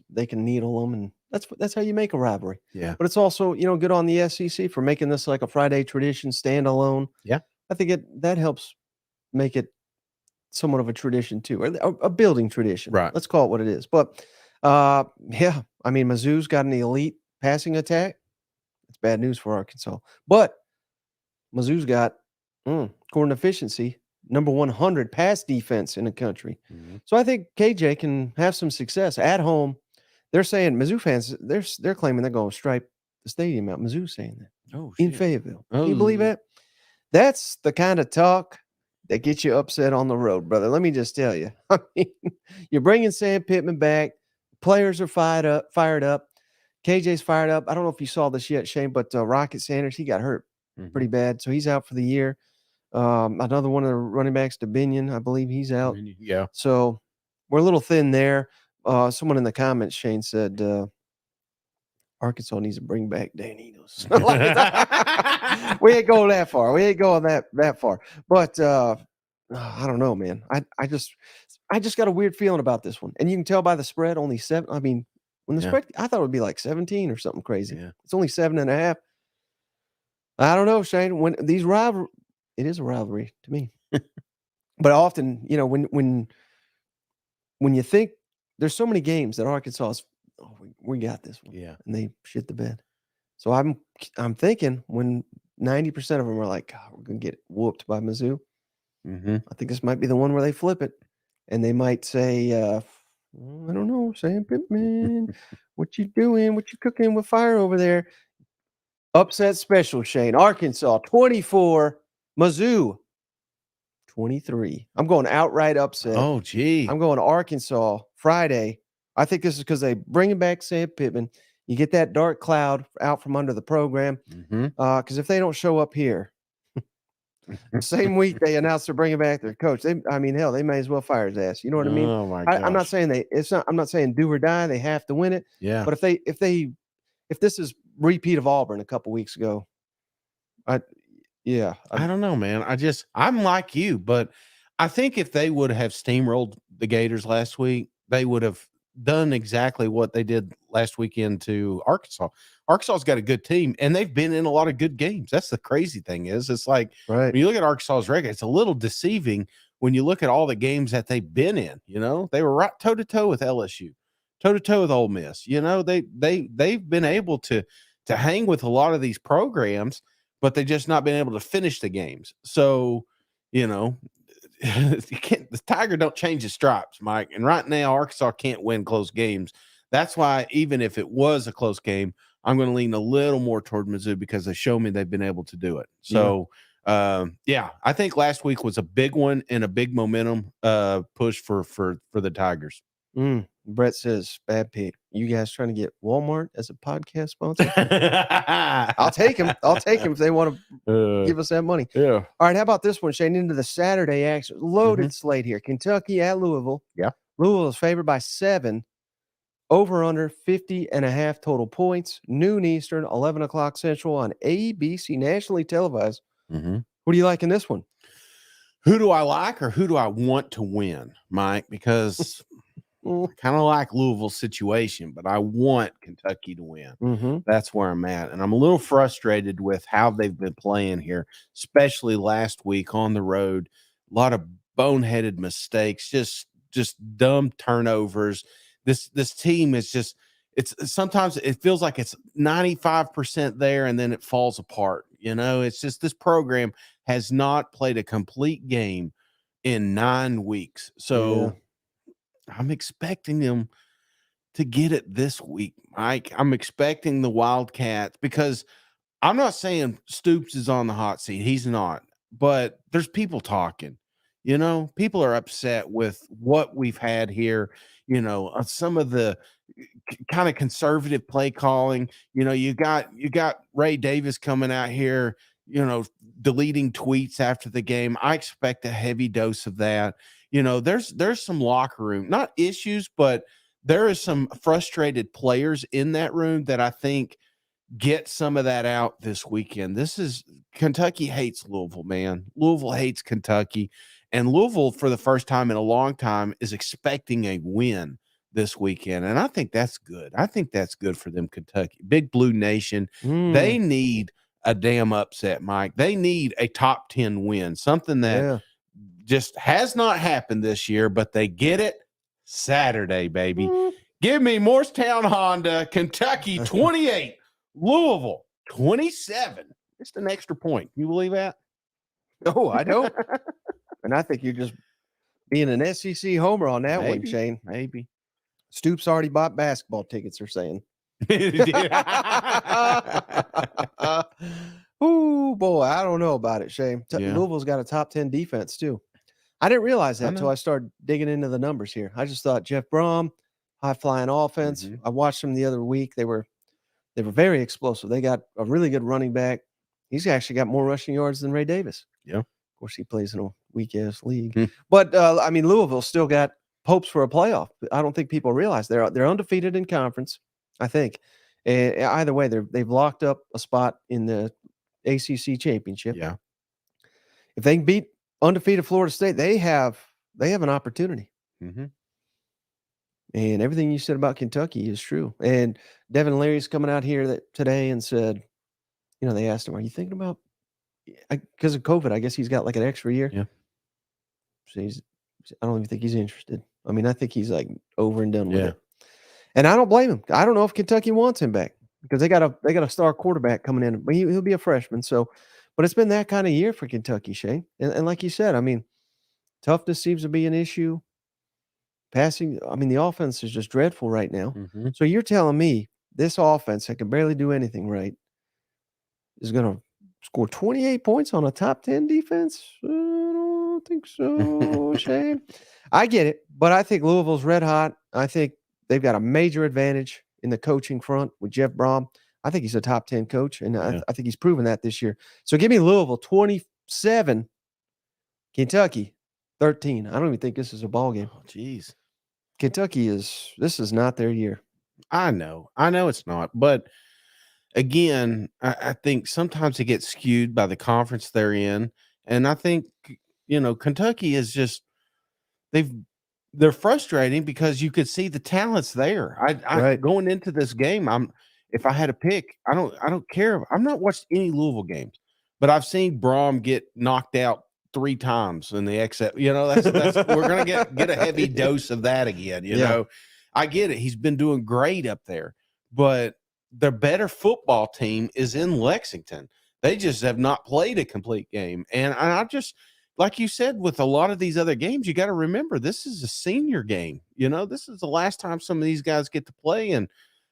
Speaker 1: they can needle them, and that's how you make a rivalry.
Speaker 2: Yeah.
Speaker 1: But it's also, good on the SEC for making this like a Friday tradition, standalone.
Speaker 2: Yeah.
Speaker 1: I think that helps make it somewhat of a tradition too, or a building tradition.
Speaker 2: Right.
Speaker 1: Let's call it what it is. But yeah, I mean, Mizzou's got an elite passing attack. It's bad news for Arkansas. But Mizzou's got, according to efficiency, number 100 pass defense in the country. So I think KJ can have some success at home. They're saying, Mizzou fans, they're claiming they're going to stripe the stadium out. Mizzou's saying that.
Speaker 2: Oh,
Speaker 1: in
Speaker 2: shit.
Speaker 1: Fayetteville. Can you believe that? That's the kind of talk that gets you upset on the road, brother. Let me just tell you. I mean, you're bringing Sam Pittman back. Players are fired up. KJ's fired up. I don't know if you saw this yet, Shane, but Rocket Sanders, he got hurt pretty bad, so he's out for the year. Another one of the running backs, DeBinion, I believe he's out.
Speaker 2: Yeah.
Speaker 1: So we're a little thin there. Someone in the comments, Shane, said Arkansas needs to bring back Dan Enos. We ain't going that far. We ain't going that far. But I don't know, man. I just got a weird feeling about this one. And you can tell by the spread, only 7. I mean, when the spread, I thought it would be like 17 or something crazy.
Speaker 2: Yeah.
Speaker 1: It's only 7.5. I don't know, Shane. When these it is a rivalry to me. But often, when you think there's so many games that Arkansas is, we got this one.
Speaker 2: Yeah.
Speaker 1: And they shit the bed. So I'm thinking when 90% of them are like, God, we're going to get whooped by Mizzou. I think this might be the one where they flip it. And they might say, I don't know, Sam Pittman, what you doing? What you cooking with fire over there? Upset special, Shane. Arkansas 24, Mizzou 23. I'm going outright upset.
Speaker 2: Oh, gee.
Speaker 1: I'm going Arkansas Friday. I think this is because they bringing back Sam Pittman. You get that dark cloud out from under the program. Because if they don't show up here, the same week they announced they're bringing back their coach. They may as well fire his ass. You know what I mean?
Speaker 2: Oh my gosh.
Speaker 1: I'm not saying I'm not saying do or die. They have to win it.
Speaker 2: Yeah.
Speaker 1: But if this is repeat of Auburn a couple weeks ago, I don't
Speaker 2: know, man. I'm like you, but I think if they would have steamrolled the Gators last week, they would have done exactly what they did last weekend to Arkansas. Arkansas's got a good team, and they've been in a lot of good games. That's the crazy thing is, it's like when you look at Arkansas's record, it's a little deceiving when you look at all the games that they've been in. They were right toe to toe with LSU, toe to toe with Ole Miss. They've been able to hang with a lot of these programs, but they just not been able to finish the games. So, the Tiger don't change his stripes, Mike. And right now, Arkansas can't win close games. That's why even if it was a close game, I'm going to lean a little more toward Mizzou because they show me they've been able to do it. So, I think last week was a big one and a big momentum push for the Tigers.
Speaker 1: Brett says, bad pick. You guys trying to get Walmart as a podcast sponsor? I'll take him. If they want to give us that money.
Speaker 2: Yeah.
Speaker 1: All right. How about this one, Shane? Into the Saturday action. Loaded slate here. Kentucky at Louisville.
Speaker 2: Yeah.
Speaker 1: Louisville is favored by 7. Over under 50.5 total points. Noon Eastern, 11 o'clock Central on ABC, nationally televised.
Speaker 2: Mm-hmm.
Speaker 1: What do you like in this one?
Speaker 2: Who do I like or who do I want to win, Mike? Because I kind of like Louisville's situation, but I want Kentucky to win.
Speaker 1: Mm-hmm.
Speaker 2: That's where I'm at. And I'm a little frustrated with how they've been playing here, especially last week on the road. A lot of boneheaded mistakes, just dumb turnovers. This team is just it's sometimes it feels like it's 95% there and then it falls apart. It's just this program has not played a complete game in 9 weeks. So I'm expecting them to get it this week, Mike. I'm expecting the Wildcats because I'm not saying Stoops is on the hot seat. He's not. But there's people talking. People are upset with what we've had here. Some of the kind of conservative play calling. You got Ray Davis coming out here, deleting tweets after the game. I expect a heavy dose of that. There's some locker room, not issues, but there is some frustrated players in that room that I think get some of that out this weekend. Kentucky hates Louisville, man. Louisville hates Kentucky. And Louisville, for the first time in a long time, is expecting a win this weekend. And I think that's good. I think that's good for them, Kentucky. Big Blue Nation. They need a damn upset, Mike. They need a top 10 win, something that just has not happened this year, but they get it Saturday, baby. Give me Morristown Honda, Kentucky 28, Louisville 27. Just an extra point. Can you believe that?
Speaker 1: No, I don't. And I think you're just being an SEC homer on that one, Shane.
Speaker 2: Maybe.
Speaker 1: Stoops already bought basketball tickets, they're saying. Oh, boy, I don't know about it, Shane. Louisville's got a top 10 defense, too. I didn't realize that until I started digging into the numbers here. I just thought Jeff Brom, high-flying offense. Mm-hmm. I watched them the other week. They were very explosive. They got a really good running back. He's actually got more rushing yards than Ray Davis.
Speaker 2: Yeah.
Speaker 1: Of course, he plays in a weak-ass league. But, Louisville still got hopes for a playoff. I don't think people realize they're undefeated in conference, I think. And either way, they've locked up a spot in the ACC championship.
Speaker 2: Yeah.
Speaker 1: If they can beat undefeated Florida State, they have an opportunity.
Speaker 2: Mm-hmm.
Speaker 1: And everything you said about Kentucky is true. And Devin Leary's coming out here today and said, they asked him, "Are you thinking about?" Because of COVID, I guess he's got like an extra year.
Speaker 2: Yeah.
Speaker 1: So I don't even think he's interested. I mean, I think he's like over and done with it. And I don't blame him. I don't know if Kentucky wants him back because they got a star quarterback coming in, but he'll be a freshman. So, but it's been that kind of year for Kentucky, Shane. And like you said, I mean, toughness seems to be an issue. Passing, the offense is just dreadful right now.
Speaker 2: Mm-hmm.
Speaker 1: So you're telling me this offense that can barely do anything right is going to score 28 points on a top 10 defense? I don't think so, Shane. I get it, but I think Louisville's red hot. I think they've got a major advantage in the coaching front with Jeff Brom. I think he's a top 10 coach, and I think he's proven that this year. So give me Louisville 27, Kentucky 13. I don't even think this is a ball game.
Speaker 2: Oh, jeez.
Speaker 1: Kentucky this is not their year.
Speaker 2: I know it's not, but again, I think sometimes it gets skewed by the conference they're in, and I think Kentucky is just they're frustrating because you could see the talent's there. I going into this game, if I had to pick, I don't care. I'm not watched any Louisville games, but I've seen Brom get knocked out 3 times in the exit. That's we're gonna get a heavy dose of that again. You know, I get it. He's been doing great up there, but the better football team is in Lexington. They just have not played a complete game, and I just. Like you said, with a lot of these other games, you got to remember this is a senior game. This is the last time some of these guys get to play, and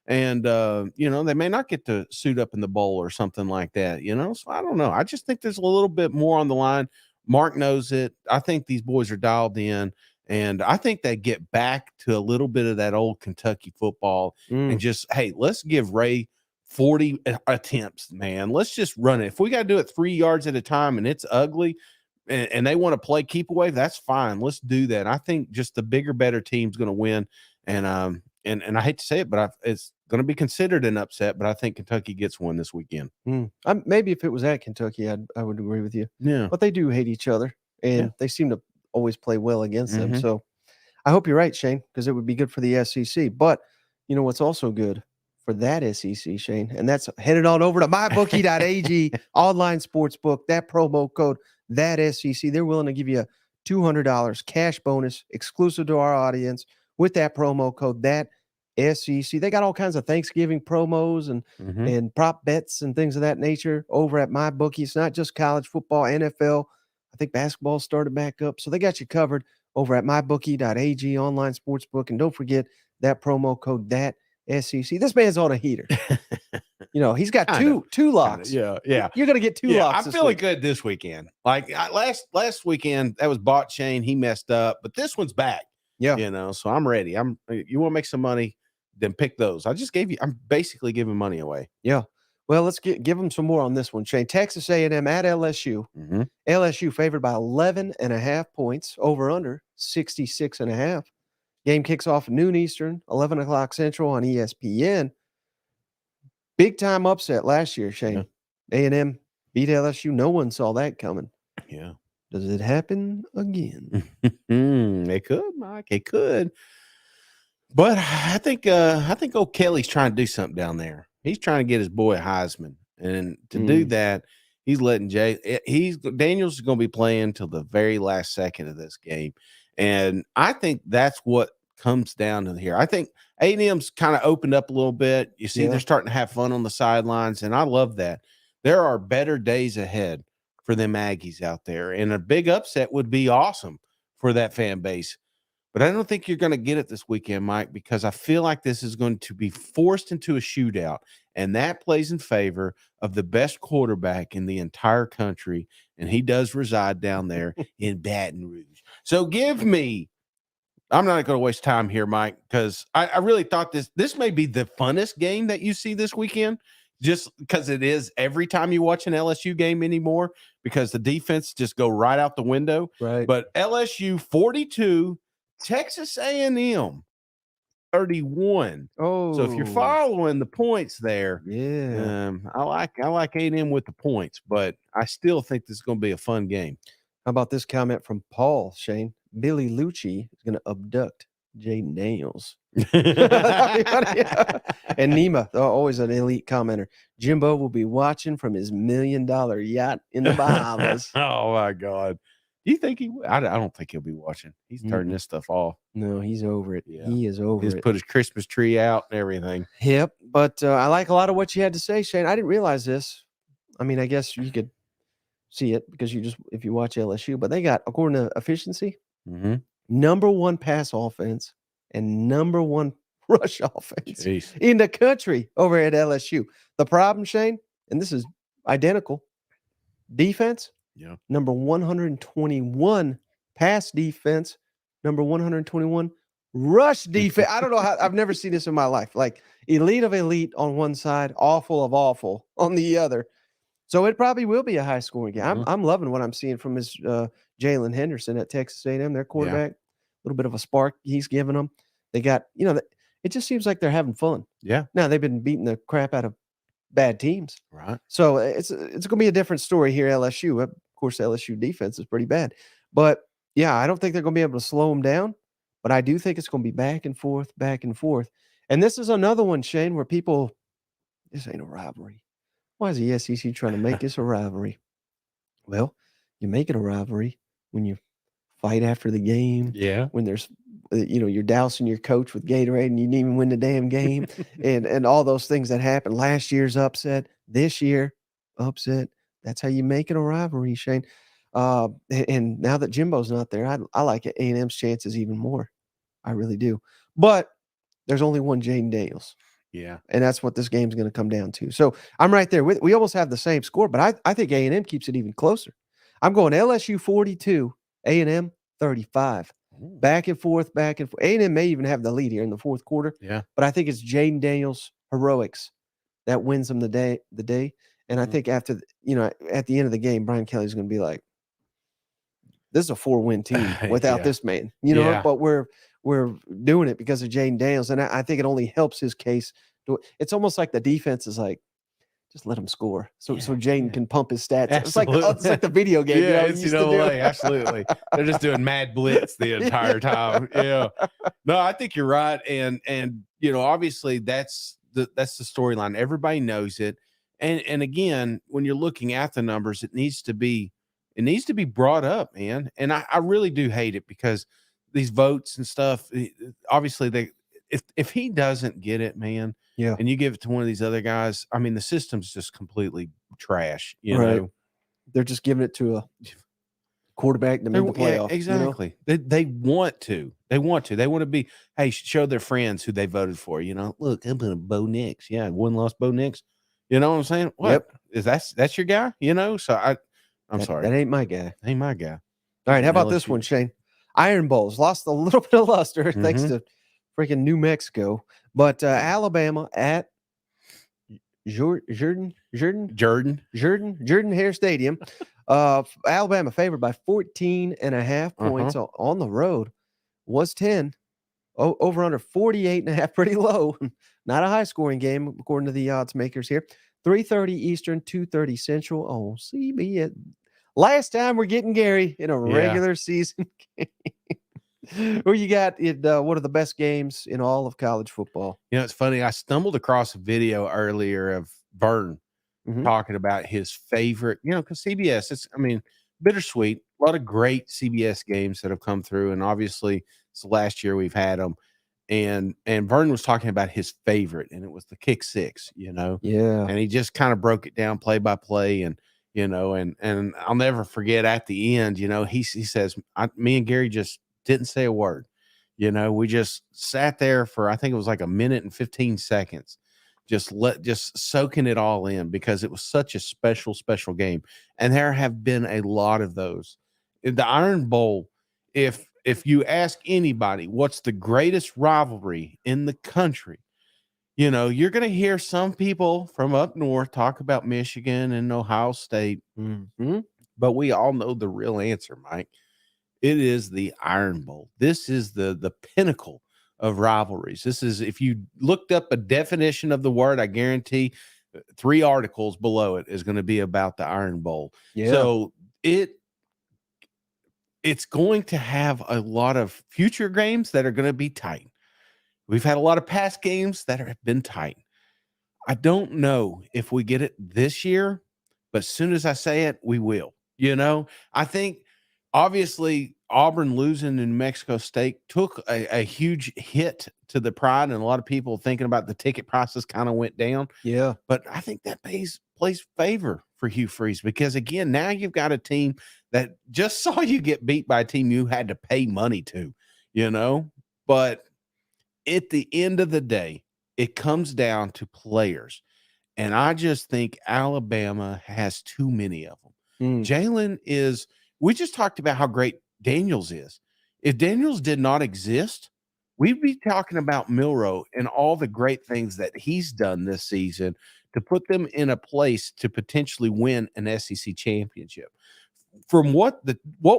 Speaker 2: they may not get to suit up in the bowl or something like that. So I don't know. I just think there's a little bit more on the line. Mark knows it. I think these boys are dialed in, and I think they get back to a little bit of that old Kentucky football and just, hey, let's give Ray 40 attempts, man. Let's just run it. If we got to do it 3 yards at a time and it's ugly, and they want to play keep away, that's fine. Let's do that. I think just the bigger, better team's going to win. And and I hate to say it, but it's going to be considered an upset. But I think Kentucky gets one this weekend.
Speaker 1: Maybe if it was at Kentucky, I would agree with you.
Speaker 2: Yeah,
Speaker 1: but they do hate each other, and they seem to always play well against them. So I hope you're right, Shane, because it would be good for the SEC. But you know what's also good for that SEC, Shane, and that's headed on over to mybookie.ag online sports book. That promo code, that SEC, they're willing to give you a $200 cash bonus exclusive to our audience with that promo code, that SEC. They got all kinds of Thanksgiving promos and prop bets and things of that nature over at MyBookie. It's not just college football, NFL. I think basketball started back up. So they got you covered over at mybookie.ag online sportsbook. And don't forget that promo code, that SEC. This man's on a heater. You know, he's got two locks.
Speaker 2: Yeah.
Speaker 1: You're going to get two locks.
Speaker 2: I'm feeling good this weekend. Like last weekend, that was bought Shane. He messed up, but this one's back.
Speaker 1: Yeah.
Speaker 2: You know, so I'm ready. You want to make some money, then pick those. I'm basically giving money away.
Speaker 1: Yeah. Well, let's give them some more on this one, Shane. Texas A&M at LSU. LSU favored by 11.5 points, over under 66.5. Game kicks off at noon Eastern, 11 o'clock Central on ESPN. Big time upset last year, Shane. A&M beat LSU. No one saw that coming.
Speaker 2: Yeah.
Speaker 1: Does it happen again?
Speaker 2: It could, Mike. It could. But I think old Kelly's trying to do something down there. He's trying to get his boy Heisman. And to do that, he's letting Daniels is going to be playing till the very last second of this game. And I think that's what comes down to here. I think A&M's kind of opened up a little bit. You see, they're starting to have fun on the sidelines, and I love that. There are better days ahead for them Aggies out there, and a big upset would be awesome for that fan base. But I don't think you're going to get it this weekend, Mike, because I feel like this is going to be forced into a shootout, and that plays in favor of the best quarterback in the entire country, and he does reside down there in Baton Rouge. So give me – I'm not going to waste time here, Mike, because I really thought this may be the funnest game that you see this weekend, just because it is every time you watch an LSU game anymore, because the defense just go right out the window.
Speaker 1: Right.
Speaker 2: But LSU 42, Texas A&M 31.
Speaker 1: Oh,
Speaker 2: so if you're following the points there, I like A&M with the points, but I still think this is going to be a fun game.
Speaker 1: How about this comment from Paul, Shane? Billy Lucci is going to abduct Jaden Daniels. And Nima, always an elite commenter. Jimbo will be watching from his $1 million yacht in the Bahamas.
Speaker 2: Oh my God. Do you think he will? I don't think he'll be watching. He's turning this stuff off.
Speaker 1: No, he's over it. Yeah. He is over
Speaker 2: He's
Speaker 1: it.
Speaker 2: Put his Christmas tree out and everything.
Speaker 1: Yep. But I like a lot of what you had to say, Shane. I didn't realize this. I mean, I guess you could see it because if you watch LSU, but they got, according to efficiency, number one pass offense and number one rush offense in the country over at LSU. The problem, Shane, and this is identical, defense, number 121 pass defense, number 121 rush defense. I don't know how, I've never seen this in my life. Like elite of elite on one side, awful of awful on the other. So it probably will be a high scoring game. I'm loving what I'm seeing from his Jalen Henderson at Texas A&M, their quarterback. A little bit of a spark he's giving them. They got, it just seems like they're having fun.
Speaker 2: Yeah.
Speaker 1: Now they've been beating the crap out of bad teams.
Speaker 2: Right.
Speaker 1: So it's going to be a different story here at LSU. Of course, LSU defense is pretty bad. But yeah, I don't think they're going to be able to slow them down. But I do think it's going to be back and forth, back and forth. And this is another one, Shane, where this ain't a rivalry. Why is the SEC trying to make this a rivalry? Well, you make it a rivalry when you fight after the game.
Speaker 2: Yeah.
Speaker 1: When there's, you're dousing your coach with Gatorade and you didn't even win the damn game. and all those things that happened. Last year's upset, this year upset. That's how you make it a rivalry, Shane. And now that Jimbo's not there, I like A&M's chances even more. I really do. But there's only one Jaden Daniels.
Speaker 2: Yeah.
Speaker 1: And that's what this game's going to come down to. So I'm right there. We almost have the same score, but I think A&M keeps it even closer. I'm going LSU 42, A&M 35. Ooh. Back and forth. A&M may even have the lead here in the fourth quarter.
Speaker 2: Yeah.
Speaker 1: But I think it's Jaden Daniels' heroics that wins them the day. And I think after, at the end of the game, Brian Kelly's going to be like, this is a 4-win team without this man, but we're we're doing it because of Jaden Daniels, and I think it only helps his case. It's almost like the defense is like, just let him score, so Jaden can pump his stats.
Speaker 2: Absolutely.
Speaker 1: It's like the video game.
Speaker 2: Yeah,
Speaker 1: we used to do.
Speaker 2: Absolutely. They're just doing mad blitz the entire time. Yeah. No, I think you're right, and obviously that's the storyline. Everybody knows it, and again, when you're looking at the numbers, it needs to be brought up, man. And I really do hate it because these votes and stuff. Obviously, if he doesn't get it, man.
Speaker 1: Yeah.
Speaker 2: And you give it to one of these other guys, I mean, the system's just completely trash, you
Speaker 1: Right.
Speaker 2: know.
Speaker 1: They're just giving it to a quarterback to make the playoff.
Speaker 2: Yeah, exactly. They want to. They want to be, hey, show their friends who they voted for, Look, I'm going to Bo Nix. Yeah, one lost Bo Nix. You know what I'm saying? What?
Speaker 1: Yep.
Speaker 2: Is that's your guy? So I'm sorry.
Speaker 1: That ain't my guy.
Speaker 2: Ain't my guy.
Speaker 1: All right, how about this one, Shane? Iron Bowls lost a little bit of luster thanks to freaking New Mexico. But Alabama at Jordan Hare Stadium. Alabama favored by 14.5 points on the road. Was 10. Over under 48.5, pretty low. Not a high scoring game, according to the odds makers here. 3:30 Eastern, 2:30 Central. Oh, CBS. Last time we're getting Gary in a regular season game. Who you got in one of the best games in all of college football?
Speaker 2: It's funny. I stumbled across a video earlier of Vern talking about his favorite, because CBS, it's bittersweet. A lot of great CBS games that have come through, and obviously it's the last year we've had them. And Vern was talking about his favorite, and it was the kick six,
Speaker 1: Yeah.
Speaker 2: And he just kind of broke it down play by play, and and I'll never forget at the end, he says, me and Gary just didn't say a word. We just sat there for, I think it was like a minute and 15 seconds, just soaking it all in, because it was such a special game. And there have been a lot of those. The Iron Bowl, if you ask anybody what's the greatest rivalry in the country, you're going to hear some people from up north talk about Michigan and Ohio State. But we all know the real answer, Mike. It is the Iron Bowl. This is the pinnacle of rivalries. This is, if you looked up a definition of the word, I guarantee 3 articles below it is going to be about the Iron Bowl.
Speaker 1: Yeah.
Speaker 2: So it's going to have a lot of future games that are going to be tight. We've had a lot of past games that have been tight. I don't know if we get it this year, but as soon as I say it, we will. I think obviously Auburn losing in New Mexico State took a huge hit to the pride, and a lot of people thinking about the ticket prices kind of went down.
Speaker 1: Yeah.
Speaker 2: But I think that plays favor for Hugh Freeze, because again, now you've got a team that just saw you get beat by a team you had to pay money to, but at the end of the day, it comes down to players. And I just think Alabama has too many of them. Jalen is, we just talked about how great Daniels is. If Daniels did not exist, we'd be talking about Milroe and all the great things that he's done this season to put them in a place to potentially win an SEC championship. From what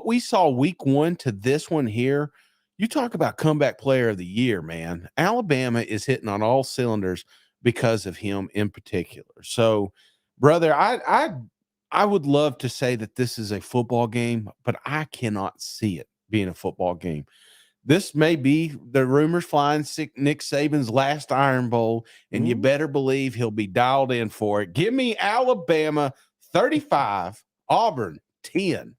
Speaker 2: we saw week 1 to this one here, you talk about comeback player of the year, man. Alabama is hitting on all cylinders because of him in particular. So, brother, I would love to say that this is a football game, but I cannot see it being a football game. This may be, the rumors flying, Nick Saban's last Iron Bowl, and you better believe he'll be dialed in for it. Give me Alabama 35, Auburn 10.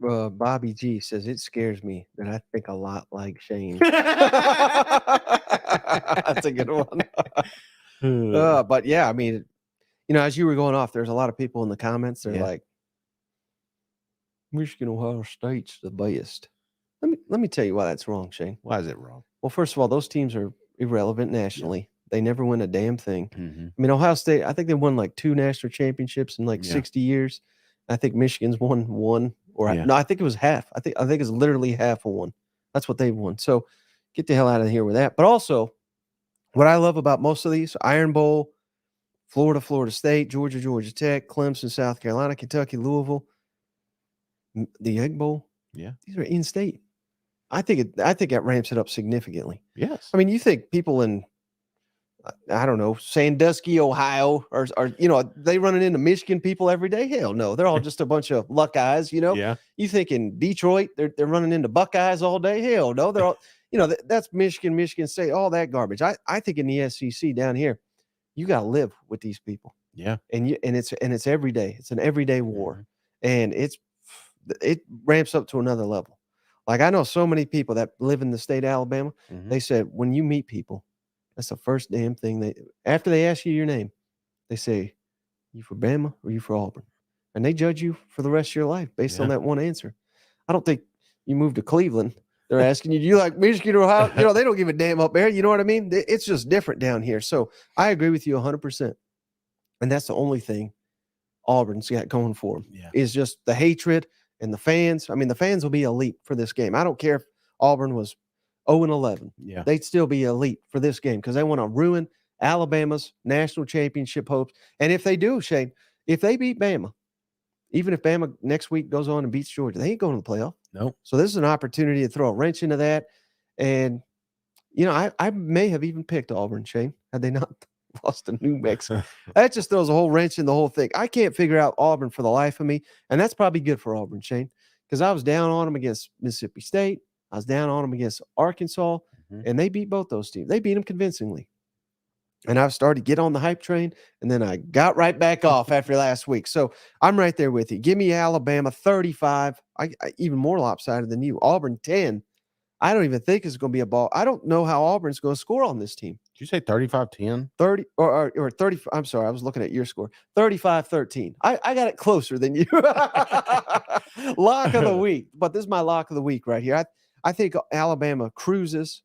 Speaker 1: Bobby G says it scares me that I think a lot like Shane. That's a good one. But yeah, as you were going off, there's a lot of people in the comments. They're like, Michigan, Ohio State's the best. Let me tell you why that's wrong, Shane.
Speaker 2: Why is it wrong?
Speaker 1: Well, first of all, those teams are irrelevant nationally. Yeah. They never win a damn thing. Ohio State, I think they won like 2 national championships in 60 years. I think Michigan's won one. No, I think it was half. I think it's literally half of one. That's what they've won. So get the hell out of here with that. But also, what I love about most of these, Iron Bowl, Florida, Florida State, Georgia, Georgia Tech, Clemson, South Carolina, Kentucky, Louisville, the Egg Bowl.
Speaker 2: Yeah.
Speaker 1: These are in-state. I think that ramps it up significantly.
Speaker 2: Yes.
Speaker 1: I mean, you think people in, I don't know, Sandusky, Ohio, or they running into Michigan people every day? Hell no, they're all just a bunch of Luckeyes.
Speaker 2: Yeah.
Speaker 1: You think in Detroit they're running into Buckeyes all day? Hell no, they're all that's Michigan State, all that garbage. I think in the SEC down here, you got to live with these people.
Speaker 2: Yeah.
Speaker 1: And it's every day. It's an everyday war,
Speaker 2: Mm-hmm.
Speaker 1: and it ramps up to another level. Like I know so many people that live in the state of Alabama.
Speaker 2: Mm-hmm.
Speaker 1: They said when you meet people, that's the first damn thing after they ask you your name, they say, "You for Bama or you for Auburn?" And they judge you for the rest of your life based on that one answer. I don't think you move to Cleveland. They're asking you, do you like Michigan or Ohio? They don't give a damn up there. You know what I mean? It's just different down here. So I agree with you 100%. And that's the only thing Auburn's got going for them is just the hatred and the fans. I mean, the fans will be elite for this game. I don't care if Auburn was 0-11.
Speaker 2: Yeah.
Speaker 1: They'd still be elite for this game because they want to ruin Alabama's national championship hopes. And if they do, Shane, if they beat Bama, even if Bama next week goes on and beats Georgia, they ain't going to the playoff.
Speaker 2: Nope.
Speaker 1: So this is an opportunity to throw a wrench into that. And, I may have even picked Auburn, Shane, had they not lost to New Mexico. That just throws a whole wrench in the whole thing. I can't figure out Auburn for the life of me. And that's probably good for Auburn, Shane, because I was down on them against Mississippi State. I was down on them against Arkansas, and they beat both those teams. They beat them convincingly. And I've started to get on the hype train, and then I got right back off after last week. So I'm right there with you. Give me Alabama 35. I even more lopsided than you. Auburn 10. I don't even think it's going to be a ball. I don't know how Auburn's going to score on this team.
Speaker 2: Did you say 35-10?
Speaker 1: 30 or 30. I'm sorry. I was looking at your score. 35-13. I got it closer than you. Lock of the week. But this is my lock of the week right here. I think Alabama cruises.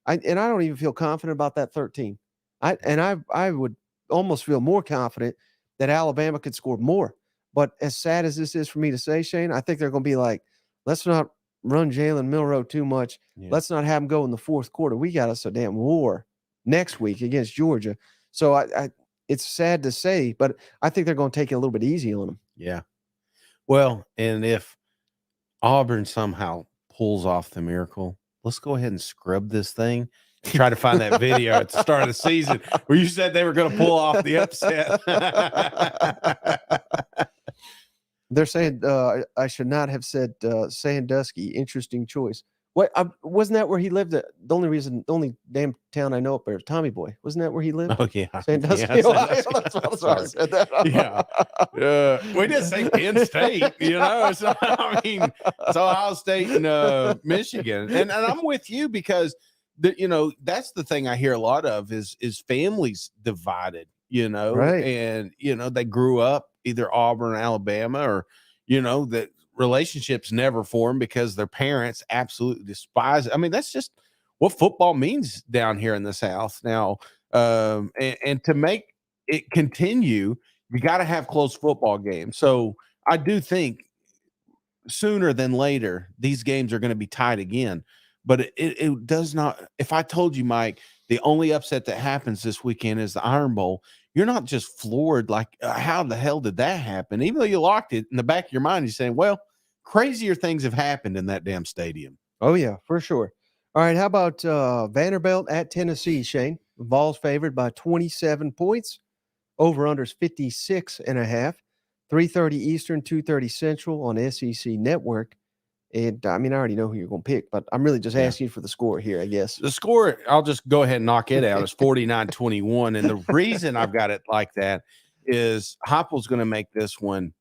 Speaker 1: And I don't even feel confident about that 13. I would almost feel more confident that Alabama could score more. But as sad as this is for me to say, Shane, I think they're going to be like, let's not run Jalen Milroe too much. Yeah. Let's not have him go in the fourth quarter. We got us a damn war next week against Georgia. So it's sad to say, but I think they're going to take it a little bit easy on them.
Speaker 2: Yeah. Well, and if Auburn somehow pulls off the miracle, let's go ahead and scrub this thing and try to find that video at the start of the season where you said they were going to pull off the upset.
Speaker 1: They're saying I should not have said Sandusky. Interesting choice. What wasn't that where he lived? The only damn town I know up there is Tommy Boy. Wasn't that where he lived?
Speaker 2: Oh yeah,
Speaker 1: Sandusky.
Speaker 2: Yeah,
Speaker 1: Sandusky. That's why I said that.
Speaker 2: Yeah, we didn't say Penn State. So I mean, it's Ohio State and Michigan, and I'm with you because that's the thing I hear a lot of is families divided.
Speaker 1: Right.
Speaker 2: And they grew up either Auburn, Alabama, or that relationships never form because their parents absolutely despise it. I mean, that's just what football means down here in the South now. And to make it continue, you got to have close football games. So I do think sooner than later, these games are going to be tied again. But it does not. If I told you, Mike, the only upset that happens this weekend is the Iron Bowl, you're not just floored like, how the hell did that happen? Even though you locked it in the back of your mind, you're saying, well, crazier things have happened in that damn stadium.
Speaker 1: Oh, yeah, for sure. All right, how about Vanderbilt at Tennessee, Shane? Vols favored by 27 points. Over-unders 56.5. 3:30 Eastern, 2:30 Central on SEC Network. And, I mean, I already know who you're going to pick, but I'm really just asking for the score here, I guess.
Speaker 2: The score, I'll just go ahead and knock it out. It's 49-21. And the reason I've got it like that is Heupel's going to make this one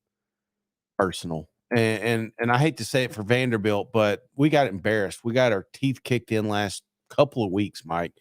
Speaker 2: personal. And I hate to say it for Vanderbilt, but we got embarrassed. We got our teeth kicked in last couple of weeks, Mike.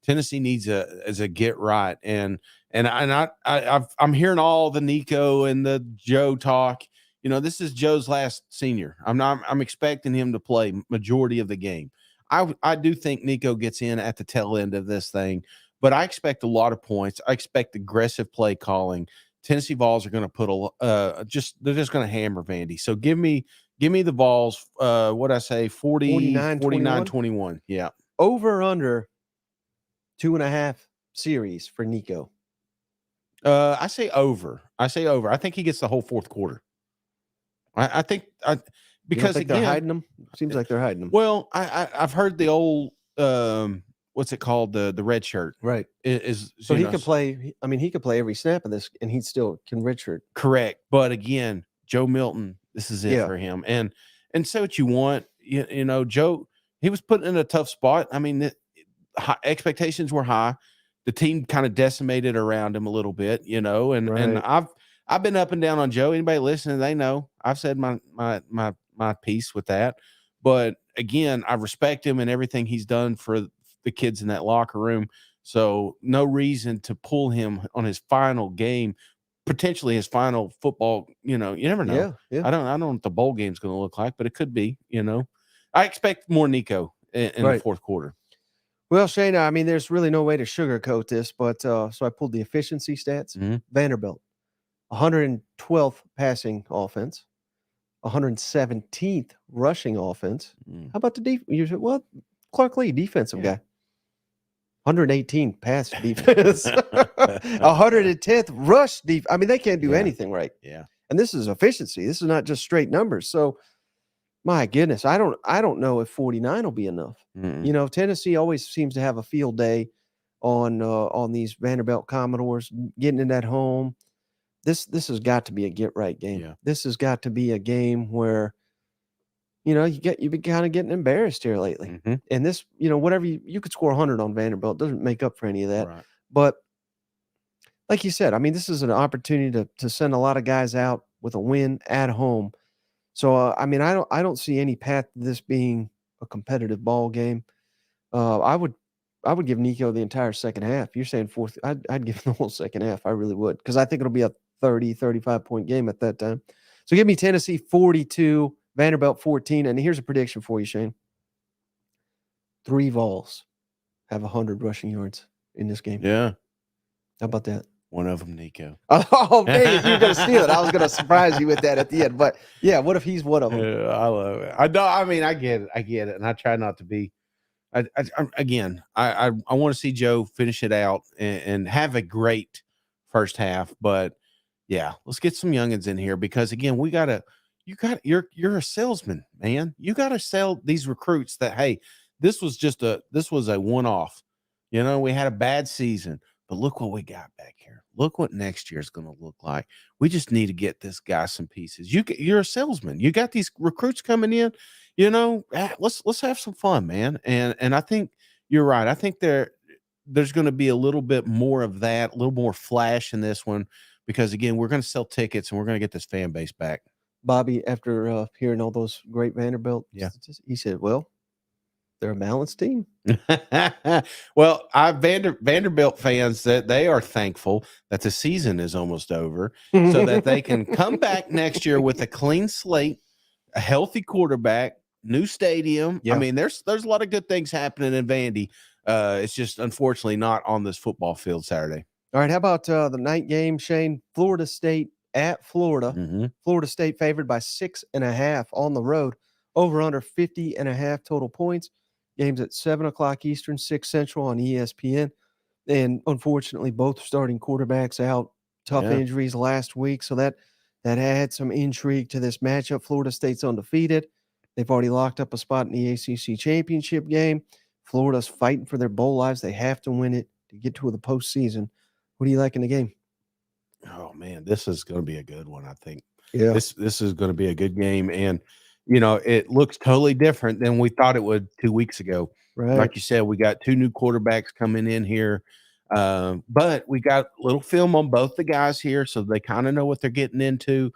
Speaker 2: Tennessee needs a get right. And I'm hearing all the Nico and the Joe talk. This is Joe's last senior. I'm expecting him to play majority of the game. I do think Nico gets in at the tail end of this thing, but I expect a lot of points. I expect aggressive play calling. Tennessee Vols are going to put they're just going to hammer Vandy. So give me the Vols. What I say, 49-21. Yeah.
Speaker 1: Over under 2.5 series for Nico.
Speaker 2: I say over. I think he gets the whole fourth quarter. I think because
Speaker 1: think they're
Speaker 2: again,
Speaker 1: hiding them? Seems like they're hiding them.
Speaker 2: well, I've heard the old what's it called, the red shirt,
Speaker 1: Right.
Speaker 2: is
Speaker 1: So he could play. I mean, he could play every snap of this, and he still can redshirt.
Speaker 2: correct. But again, Joe Milton, this is it for him, and say what you want. You know, Joe, he was put in a tough spot. I mean, expectations were high. The team kind of decimated around him a little bit, you know, and I've been up and down on Joe. Anybody listening, they know I've said my piece with that. But again, I respect him and everything he's done for the kids in that locker room. So no reason to pull him on his final game, potentially his final football. You know, you never know.
Speaker 1: Yeah.
Speaker 2: I don't know what the bowl game's going to look like, but it could be. You know, I expect more Nico in the fourth quarter.
Speaker 1: Well, Shane, I mean, there's really no way to sugarcoat this, but so I pulled the efficiency stats. Vanderbilt, 112th passing offense, 117th rushing offense. How about the defense? You said, well, Clark Lee, defensive guy. 118 pass defense, 110th rush defense. I mean, they can't do anything right.
Speaker 2: Yeah.
Speaker 1: And this is efficiency. This is not just straight numbers. So, my goodness, I don't know if 49 will be enough. You know, Tennessee always seems to have a field day on these Vanderbilt Commodores getting in at home. This has got to be a get right game.
Speaker 2: Yeah.
Speaker 1: This has got to be a game where, you know, you've been kind of getting embarrassed here lately. And this, you know, whatever you could score 100 on Vanderbilt, doesn't make up for any of that.
Speaker 2: Right.
Speaker 1: But like you said, I mean, this is an opportunity to send a lot of guys out with a win at home. So I mean, I don't see any path to this being a competitive ball game. I would give Nico the entire second half. You're saying fourth. I'd give him the whole second half. I really would, because I think it'll be a 30, 35 point game at that time. So give me Tennessee 42, Vanderbilt 14. And here's a prediction for you, Shane. 3 Vols have 100 rushing yards in this game.
Speaker 2: Yeah.
Speaker 1: How about that?
Speaker 2: One of them, Nico.
Speaker 1: Oh, dang it. You're going to steal it. I was going to surprise you with that at the end. But, yeah, what if he's one of them?
Speaker 2: I love it. I mean, I get it. And I try not to be. I want to see Joe finish it out and have a great first half. But, yeah, let's get some youngins in here because, again, you're a salesman, man. You got to sell these recruits that, hey, this was a one-off. You know, we had a bad season. But look what we got back here. Look what next year is going to look like. We just need to get this guy some pieces. You're a salesman. You got these recruits coming in. You know, let's have some fun, man. And I think you're right. I think there's going to be a little bit more of that, a little more flash in this one, because again, we're going to sell tickets and we're going to get this fan base back.
Speaker 1: Bobby, after hearing all those great Vanderbilt, he said, "Well, they're a balanced team."
Speaker 2: Well, Vanderbilt fans that they are thankful that the season is almost over so that they can come back next year with a clean slate, a healthy quarterback, new stadium. I mean, there's a lot of good things happening in Vandy. It's just unfortunately not on this football field Saturday.
Speaker 1: All right, how about the night game, Shane? Florida State at Florida. Florida State favored by 6.5 on the road. Over under 50.5 total points. Games at 7 o'clock Eastern, 6 Central on ESPN. And unfortunately, both starting quarterbacks out. Tough injuries last week. So that had some intrigue to this matchup. Florida State's undefeated. They've already locked up a spot in the ACC championship game. Florida's fighting for their bowl lives. They have to win it to get to the postseason. What do you like in the game?
Speaker 2: Oh, man, this is going to be a good one, I think.
Speaker 1: Yeah.
Speaker 2: This is going to be a good game. And you know, it looks totally different than we thought it would 2 weeks ago.
Speaker 1: Right.
Speaker 2: Like you said, we got 2 new quarterbacks coming in here. But we got a little film on both the guys here, so they kind of know what they're getting into.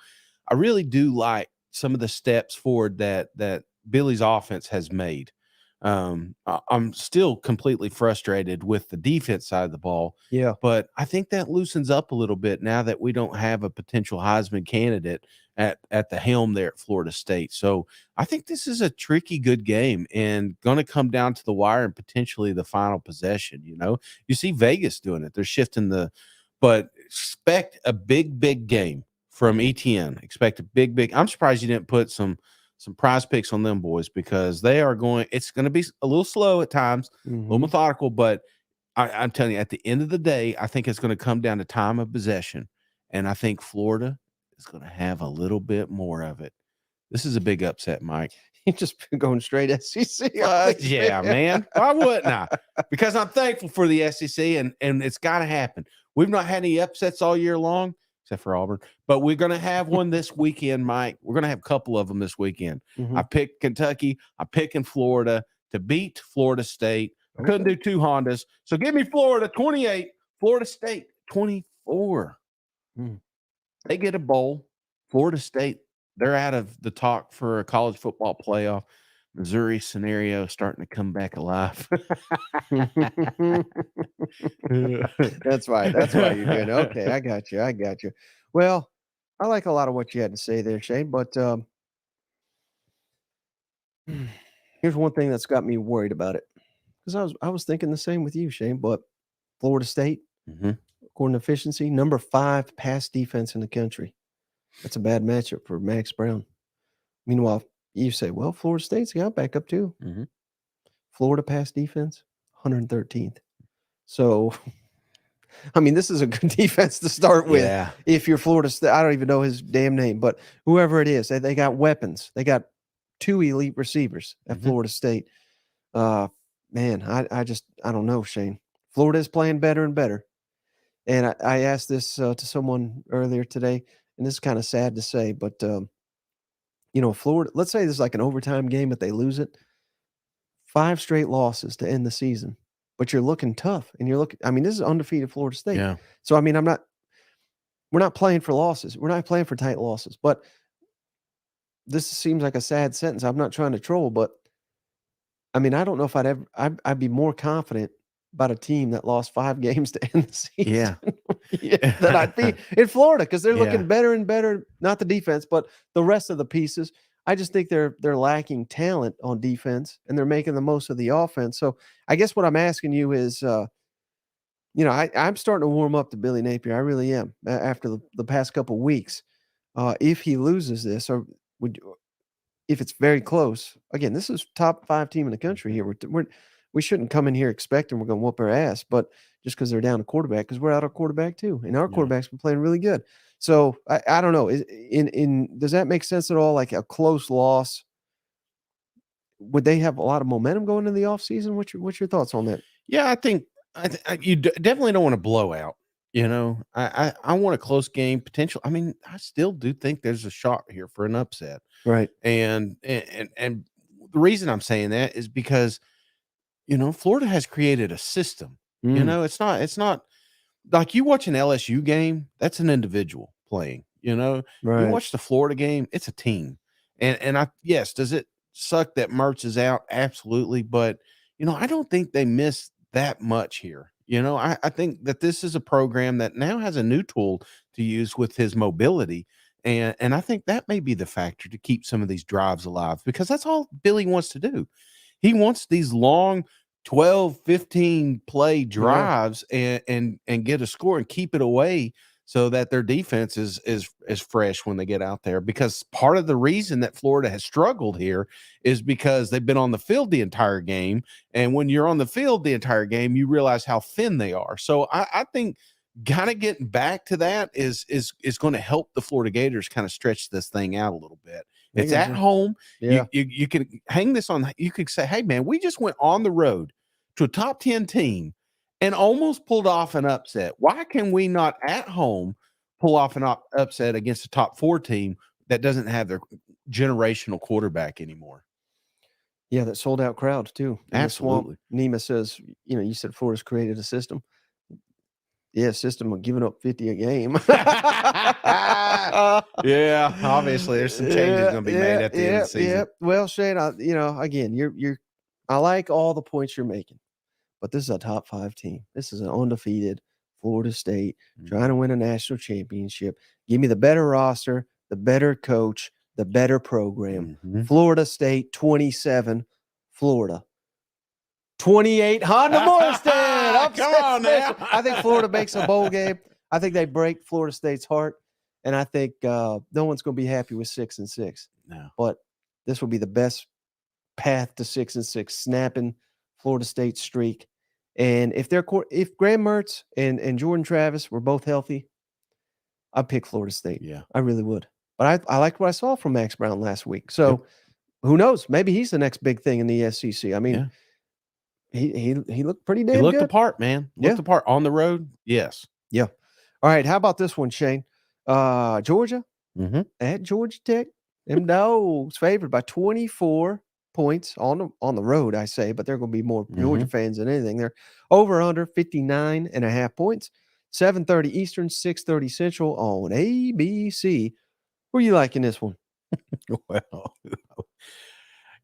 Speaker 2: I really do like some of the steps forward that Billy's offense has made. I'm still completely frustrated with the defense side of the ball.
Speaker 1: Yeah.
Speaker 2: But I think that loosens up a little bit now that we don't have a potential Heisman candidate at the helm there at Florida State. So I think this is a tricky, good game and going to come down to the wire and potentially the final possession. You know, you see Vegas doing it. They're shifting but expect a big game from ETN. Expect a big. I'm surprised you didn't put some prize picks on them boys because it's going to be a little slow at times, a little methodical, but I'm telling you, at the end of the day, I think it's going to come down to time of possession. And I think Florida is going to have a little bit more of it This is a big upset, Mike.
Speaker 1: You just been going straight SEC.
Speaker 2: Yeah, man. Why wouldn't I? Because I'm thankful for the SEC, and it's got to happen. We've not had any upsets all year long, except for Auburn, but we're going to have one this weekend, Mike. We're going to have a couple of them this weekend.
Speaker 1: Mm-hmm.
Speaker 2: I picked Kentucky. I'm picking Florida to beat Florida State. I couldn't do two Hondas, so give me Florida 28, Florida State 24. They get a bowl. Florida State, they're out of the talk for a college football playoff. Missouri scenario starting to come back alive.
Speaker 1: That's right. That's why you're doing it. Okay, I got you. Well, I like a lot of what you had to say there, Shane, but here's one thing that's got me worried about it. Because I was thinking the same with you, Shane, but Florida State, according to efficiency, number 5 pass defense in the country. That's a bad matchup for Max Brown. Meanwhile, you say, well, Florida State's got backup too. Florida pass defense, 113th. So, I mean, this is a good defense to start with.
Speaker 2: Yeah.
Speaker 1: If you're Florida State, I don't even know his damn name, but whoever it is, they got weapons. They got 2 elite receivers at Florida State. Man, I don't know, Shane. Florida is playing better and better. And I asked this to someone earlier today, and this is kind of sad to say, but, Florida, let's say this is like an overtime game, but they lose it. 5 straight losses to end the season. But you're looking tough, and this is undefeated Florida State.
Speaker 2: Yeah.
Speaker 1: So, I mean, we're not playing for losses. We're not playing for tight losses. But this seems like a sad sentence. I'm not trying to troll, but I mean, I don't know if I'd be more confident about a team that lost 5 games to end the season.
Speaker 2: Yeah.
Speaker 1: Than I'd be in Florida, because they're looking better and better. Not the defense, but the rest of the pieces. I just think they're lacking talent on defense, and they're making the most of the offense. So I guess what I'm asking you is, I'm starting to warm up to Billy Napier. I really am after the past couple of weeks. If he loses this, or if it's very close, again, this is top 5 team in the country here. We shouldn't come in here expecting we're going to whoop our ass, but just because they're down a quarterback, because we're out of quarterback too, and our quarterback's been playing really good. So I don't know. Does that make sense at all? Like a close loss, would they have a lot of momentum going into the offseason? What's your thoughts on that?
Speaker 2: Yeah, I think you definitely don't want to blow out. I want a close game potential. I mean, I still do think there's a shot here for an upset.
Speaker 1: Right.
Speaker 2: And the reason I'm saying that is because, Florida has created a system. It's not like you watch an LSU game, that's an individual playing,
Speaker 1: Right.
Speaker 2: You watch the Florida game, it's a team. And does it suck that Mertz is out? Absolutely. But, I don't think they miss that much here. I think that this is a program that now has a new tool to use with his mobility. And I think that may be the factor to keep some of these drives alive, because that's all Billy wants to do. He wants these long 12, 15 play drives and get a score and keep it away so that their defense is fresh when they get out there. Because part of the reason that Florida has struggled here is because they've been on the field the entire game. And when you're on the field the entire game, you realize how thin they are. So I think kind of getting back to that is going to help the Florida Gators kind of stretch this thing out a little bit. It's at home.
Speaker 1: Yeah.
Speaker 2: You can hang this on. You could say, hey, man, we just went on the road to a top 10 team and almost pulled off an upset. Why can we not at home pull off an upset against a top 4 team that doesn't have their generational quarterback anymore?
Speaker 1: Yeah, that sold out crowd too.
Speaker 2: Absolutely.
Speaker 1: Nima says, you said Florida's created a system. Yeah, system of giving up 50 a game.
Speaker 2: Yeah, obviously there's some changes going to be made at the end of the season.
Speaker 1: Yeah. Well, Shane, again, I like all the points you're making, but this is a top 5 team. This is an undefeated Florida State trying to win a national championship. Give me the better roster, the better coach, the better program. Florida State 27, Florida 28, Honda Morstead.
Speaker 2: Come on now.
Speaker 1: I think Florida makes a bowl game. I think they break Florida State's heart, and I think no one's going to be happy with 6-6.
Speaker 2: No,
Speaker 1: but this will be the best path to 6-6, snapping Florida State streak. And if Graham Mertz and Jordan Travis were both healthy, I'd pick Florida State.
Speaker 2: Yeah,
Speaker 1: I really would. But I liked what I saw from Max Brown last week. So who knows? Maybe he's the next big thing in the SEC. I mean, he looked pretty damn
Speaker 2: He looked
Speaker 1: good.
Speaker 2: apart, man. Looked apart on the road. Yes.
Speaker 1: Yeah. All right. How about this one, Shane? Georgia at Georgia Tech. Them Dogs favored by 24 points on the road, I say, but there are going to be more Georgia fans than anything. They're over under 59.5 points. 7:30 Eastern, 6:30 Central on ABC. Who are you liking this one?
Speaker 2: Well,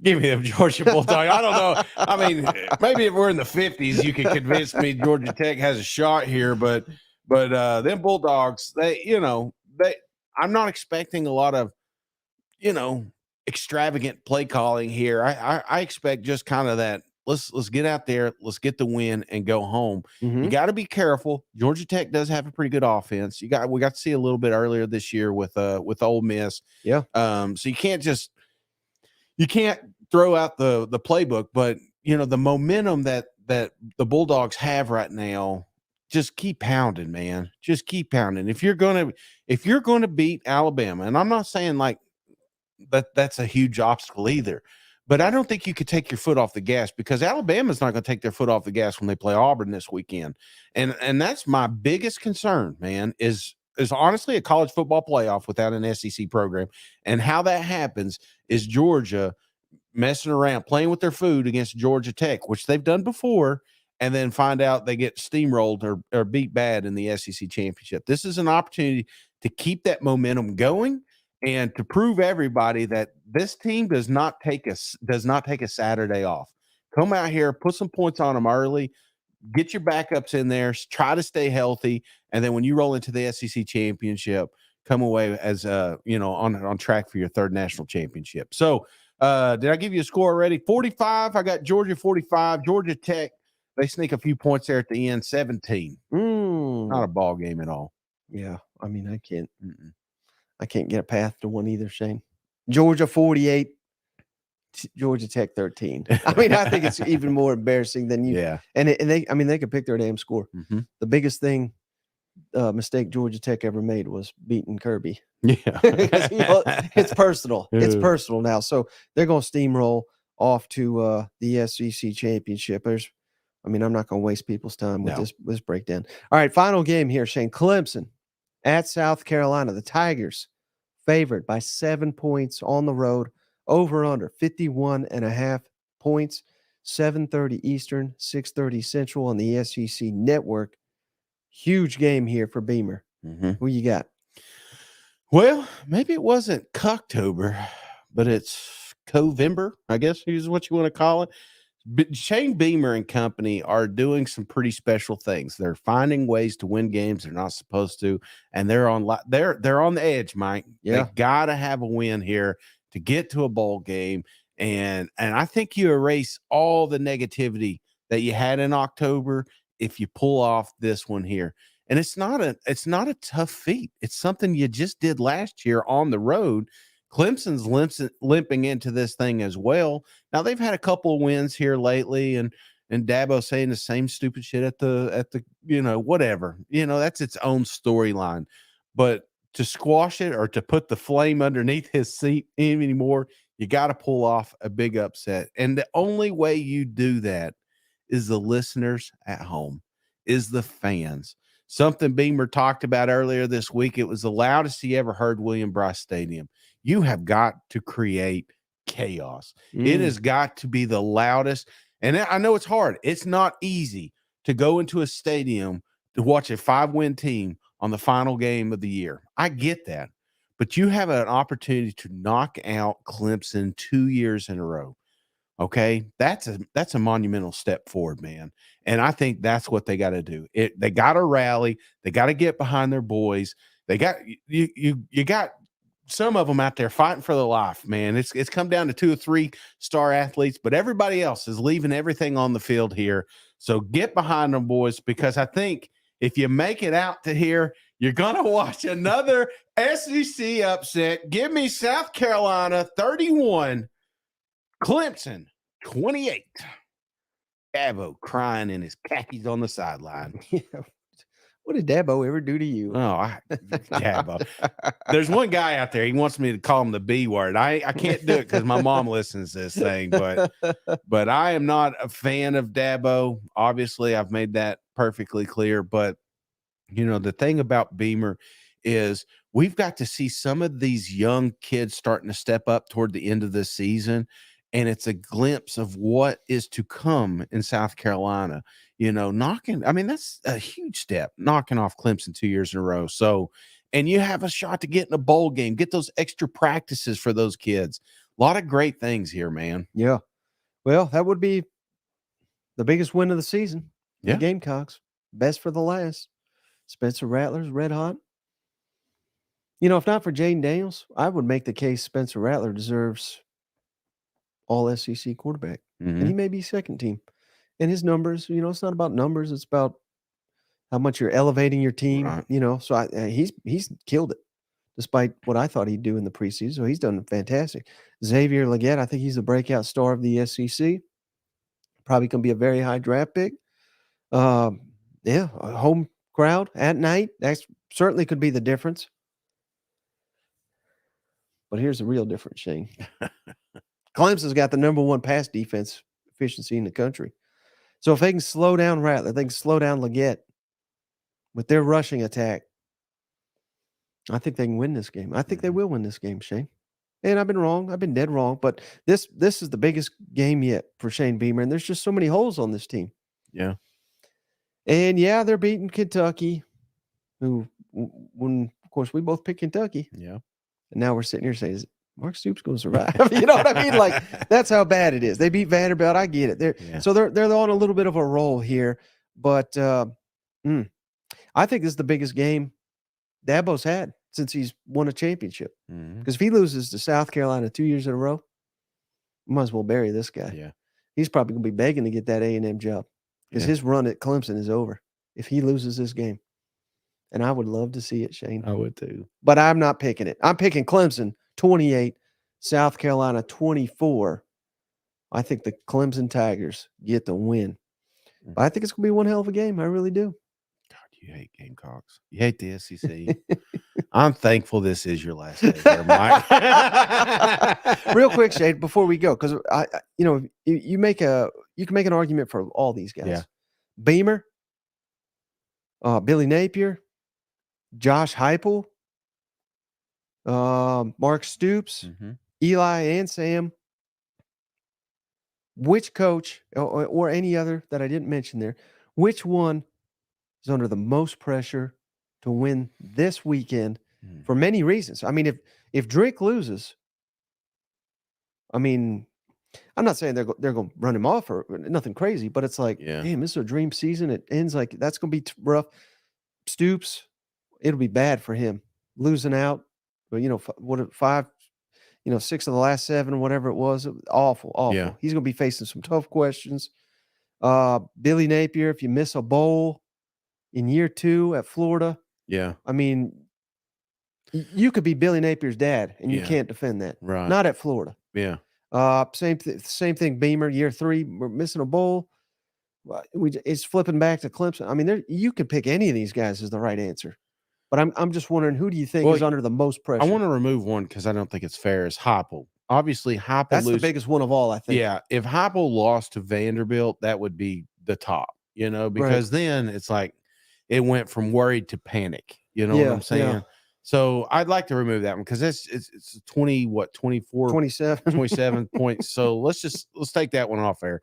Speaker 2: give me them Georgia Bulldogs. I don't know. I mean, maybe if we're in the 50s, you could convince me Georgia Tech has a shot here, but them Bulldogs, I'm not expecting a lot of, extravagant play calling here. I expect just kind of that. Let's get out there, let's get the win and go home. You got to be careful. Georgia Tech does have a pretty good offense. We got to see a little bit earlier this year with Ole Miss.
Speaker 1: Yeah.
Speaker 2: So you can't throw out the playbook, but the momentum that the Bulldogs have right now, just keep pounding, man. Just keep pounding. If you're gonna beat Alabama, and I'm not saying like that's a huge obstacle either, but I don't think you could take your foot off the gas, because Alabama's not going to take their foot off the gas when they play Auburn this weekend. And that's my biggest concern, man, is honestly a college football playoff without an SEC program. And how that happens is Georgia messing around, playing with their food against Georgia Tech, which they've done before, and then find out they get steamrolled or beat bad in the SEC championship. This is an opportunity to keep that momentum going and to prove everybody that this team does not take a Saturday off. Come out here, put some points on them early, get your backups in there, try to stay healthy, and then when you roll into the SEC championship, come away as on track for your third national championship. So, did I give you a score already? 45. I got Georgia 45. Georgia Tech, they sneak a few points there at the end. 17. Not a ball game at all.
Speaker 1: Yeah, I mean, I can't get a path to one either, Shane. Georgia 48, Georgia Tech 13. I mean, I think it's even more embarrassing than you.
Speaker 2: Yeah.
Speaker 1: And they could pick their damn score. The biggest mistake Georgia Tech ever made was beating Kirby.
Speaker 2: Yeah.
Speaker 1: Because it's personal. It's personal now. So they're going to steamroll off to the SEC championship. I'm not going to waste people's time with this breakdown. All right, final game here, Shane. Clemson at South Carolina. The Tigers favored by 7 points on the road, over under 51.5 points. 7:30 Eastern, 6:30 Central on the SEC network. Huge game here for Beamer. Who you got?
Speaker 2: Well, maybe it wasn't Cocktober, but it's Covember, I guess is what you want to call it. But Shane Beamer and company are doing some pretty special things. They're finding ways to win games they're not supposed to, and they're on the edge, Mike.
Speaker 1: Yeah.
Speaker 2: They got to have a win here to get to a bowl game, and I think you erase all the negativity that you had in October if you pull off this one here. And it's not a tough feat. It's something you just did last year on the road. Clemson's limping into this thing as well. Now they've had a couple of wins here lately, and Dabo saying the same stupid shit at the whatever. That's its own storyline. But to squash it or to put the flame underneath his seat anymore, you got to pull off a big upset. And the only way you do that is the listeners at home, is the fans. Something Beamer talked about earlier this week. It was the loudest he ever heard William Bryce Stadium. You have got to create chaos. It has got to be the loudest. And I know it's hard. It's not easy to go into a stadium to watch a 5-win team on the final game of the year. I get that. But you have an opportunity to knock out Clemson 2 years in a row. Okay, that's a monumental step forward, man. And I think that's what they got to do. They got to rally. They got to get behind their boys. They got you got some of them out there fighting for their life, man. It's come down to 2 or 3 star athletes, but everybody else is leaving everything on the field here. So get behind them, boys, because I think if you make it out to here, you're gonna watch another SEC upset. Give me South Carolina 31. Clemson, 28. Dabo crying in his khakis on the sideline.
Speaker 1: Yeah. What did Dabo ever do to you?
Speaker 2: Dabo. There's one guy out there. He wants me to call him the B word. I can't do it because my mom listens to this thing, but I am not a fan of Dabo. Obviously, I've made that perfectly clear. But the thing about Beamer is we've got to see some of these young kids starting to step up toward the end of the season. And it's a glimpse of what is to come in South Carolina, that's a huge step, knocking off Clemson 2 years in a row. So, and you have a shot to get in a bowl game, get those extra practices for those kids. A lot of great things here, man.
Speaker 1: Yeah. Well, that would be the biggest win of the season.
Speaker 2: Yeah.
Speaker 1: The Gamecocks. Best for the last. Spencer Rattler's red hot. If not for Jaden Daniels, I would make the case Spencer Rattler deserves all SEC quarterback.
Speaker 2: Mm-hmm.
Speaker 1: And he may be second team. And his numbers, it's not about numbers. It's about how much you're elevating your team,
Speaker 2: right.
Speaker 1: So he's killed it, despite what I thought he'd do in the preseason. So he's done fantastic. Xavier Legette, I think he's the breakout star of the SEC. Probably going to be a very high draft pick. A home crowd at night, that certainly could be the difference. But here's the real difference, Shane. Clemson's got the number one pass defense efficiency in the country. So if they can slow down Rattler, they can slow down Legette with their rushing attack, I think they can win this game. I think they will win this game, Shane. And I've been wrong. I've been dead wrong. But this is the biggest game yet for Shane Beamer. And there's just so many holes on this team.
Speaker 2: Yeah.
Speaker 1: And, they're beating Kentucky, who, of course, we both picked Kentucky.
Speaker 2: Yeah.
Speaker 1: And now we're sitting here saying, is Mark Stoops going to survive? You know what I mean? Like, that's how bad it is. They beat Vanderbilt. I get it. So they're on a little bit of a roll here. But I think this is the biggest game Dabo's had since he's won a championship. Because if he loses to South Carolina 2 years in a row, might as well bury this guy.
Speaker 2: Yeah.
Speaker 1: He's probably going to be begging to get that A&M job because his run at Clemson is over if he loses this game. And I would love to see it, Shane.
Speaker 2: I would too.
Speaker 1: But I'm not picking it. I'm picking Clemson 28, South Carolina 24. I think the Clemson Tigers get the win. But I think it's going to be one hell of a game. I really do.
Speaker 2: God, you hate Gamecocks. You hate the SEC. I'm thankful this is your last day here, Mike.
Speaker 1: Real quick, Shane, before we go, because you can make an argument for all these guys.
Speaker 2: Yeah.
Speaker 1: Beamer, Billy Napier, Josh Heupel, Mark Stoops, Eli and Sam. Which coach or any other that I didn't mention there, which one is under the most pressure to win this weekend for many reasons? I mean, if Drake loses, I mean, I'm not saying they're going to run him off or nothing crazy, but it's like, damn, this is a dream season. It ends like that's going to be rough. Stoops, it'll be bad for him losing out. But 6 of the last 7, whatever it was, awful.
Speaker 2: Yeah.
Speaker 1: He's going to be facing some tough questions. Billy Napier, if you miss a bowl in year 2 at Florida, I mean, you could be Billy Napier's dad, and you can't defend that.
Speaker 2: Right.
Speaker 1: Not at Florida.
Speaker 2: Yeah.
Speaker 1: Same thing. Beamer, year 3, we're missing a bowl. It's flipping back to Clemson. I mean, you could pick any of these guys as the right answer. But I'm just wondering, who do you think is under the most pressure?
Speaker 2: I want to remove one because I don't think it's fair. Is Heupel. Obviously, Heupel.
Speaker 1: That's the biggest one of all, I think.
Speaker 2: Yeah, if Heupel lost to Vanderbilt, that would be the top. Because then it's like it went from worried to panic. You know what I'm saying?
Speaker 1: Yeah.
Speaker 2: So I'd like to remove that one because it's 24, 27 points. So let's take that one off there.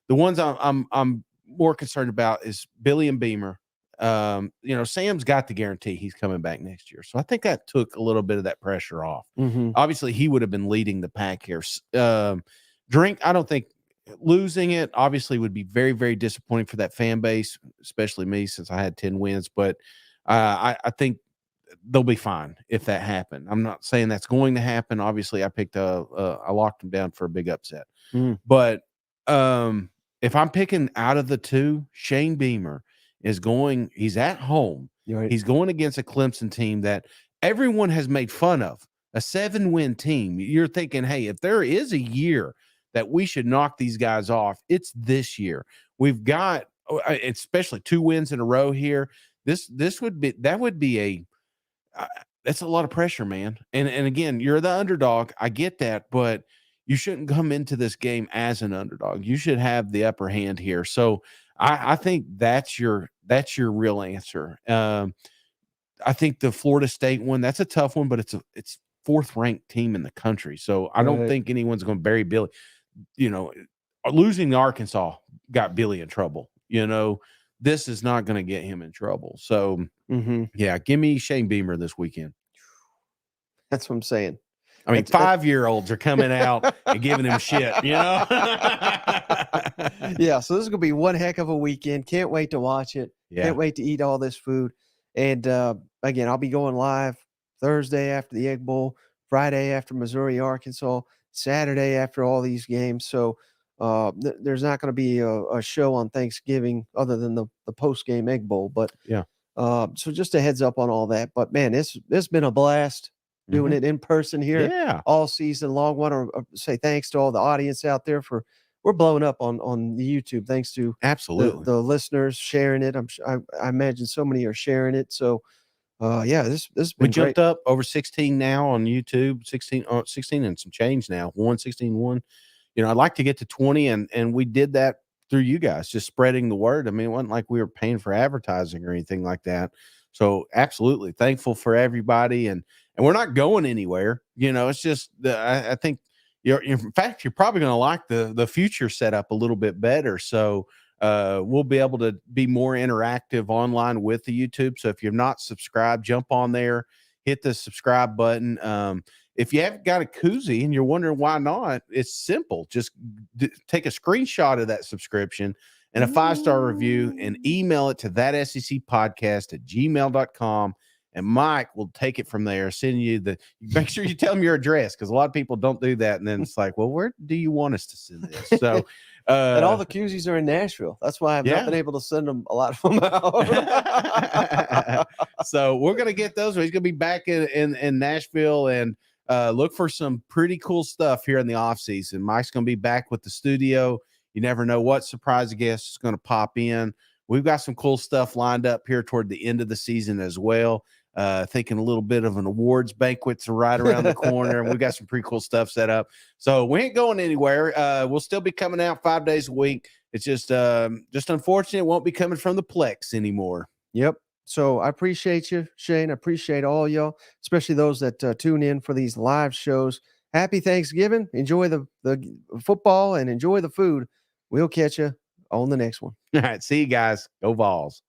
Speaker 2: The ones I'm more concerned about is Billy and Beamer. Sam's got the guarantee he's coming back next year. So I think that took a little bit of that pressure off. Obviously, he would have been leading the pack here. Drink, I don't think losing it obviously would be very, very disappointing for that fan base, especially me since I had 10 wins. But I think they'll be fine if that happened. I'm not saying that's going to happen. Obviously, I locked them down for a big upset. But if I'm picking out of the two, Shane Beamer he's at home.
Speaker 1: Right.
Speaker 2: He's going against a Clemson team that everyone has made fun of, a 7-win team. You're thinking, hey, if there is a year that we should knock these guys off, it's this year. We've got, especially 2 wins in a row here. This would be that's a lot of pressure, man. And again, you're the underdog. I get that, but you shouldn't come into this game as an underdog. You should have the upper hand here. So I think that's your real answer. I think the Florida State one, that's a tough one, but it's fourth ranked team in the country. So I don't think anyone's going to bury Billy. Losing to Arkansas got Billy in trouble. This is not going to get him in trouble. So yeah, give me Shane Beamer this weekend.
Speaker 1: That's what I'm saying.
Speaker 2: I mean, 5-year-olds are coming out and giving him shit,
Speaker 1: Yeah, so this is going to be one heck of a weekend. Can't wait to watch it. Yeah. Can't wait to eat all this food. And again, I'll be going live Thursday after the Egg Bowl, Friday after Missouri, Arkansas, Saturday after all these games. So there's not going to be a show on Thanksgiving other than the post-game Egg Bowl. But
Speaker 2: yeah.
Speaker 1: So just a heads up on all that. But man, it's been a blast doing it in person here all season long. Want to say thanks to all the audience out there we're blowing up on the YouTube. Thanks to
Speaker 2: absolutely
Speaker 1: the listeners sharing it. I imagine so many are sharing it. So this
Speaker 2: we jumped up over 16 now on YouTube, 16 and some change now, 116.1. I'd like to get to 20, and we did that through you guys, just spreading the word. I mean, it wasn't like we were paying for advertising or anything like that. So absolutely thankful for everybody, and we're not going anywhere. It's just I think in fact you're probably going to like the future setup a little bit better. So we'll be able to be more interactive online with the YouTube. So if you're not subscribed, jump on there, hit the subscribe button. If you haven't got a koozie and you're wondering why not, it's simple. Just take a screenshot of that subscription and a 5-star review and email it to thatsecpodcast@gmail.com. And Mike will take it from there, send you make sure you tell him your address, because a lot of people don't do that. And then it's like, well, where do you want us to send this? So,
Speaker 1: and all the koozies are in Nashville. That's why I've not been able to send them a lot of them out.
Speaker 2: So we're going to get those. He's going to be back in Nashville, and look for some pretty cool stuff here in the off season. Mike's going to be back with the studio. You never know what surprise guest is going to pop in. We've got some cool stuff lined up here toward the end of the season as well. Thinking a little bit of an awards banquet's right around the corner, and we've got some pretty cool stuff set up. So we ain't going anywhere. We'll still be coming out 5 days a week. It's just unfortunate it won't be coming from the Plex anymore.
Speaker 1: Yep. So I appreciate you, Shane. I appreciate all y'all, especially those that tune in for these live shows. Happy Thanksgiving. Enjoy the football and enjoy the food. We'll catch you on the next one.
Speaker 2: All right. See you guys. Go Vols.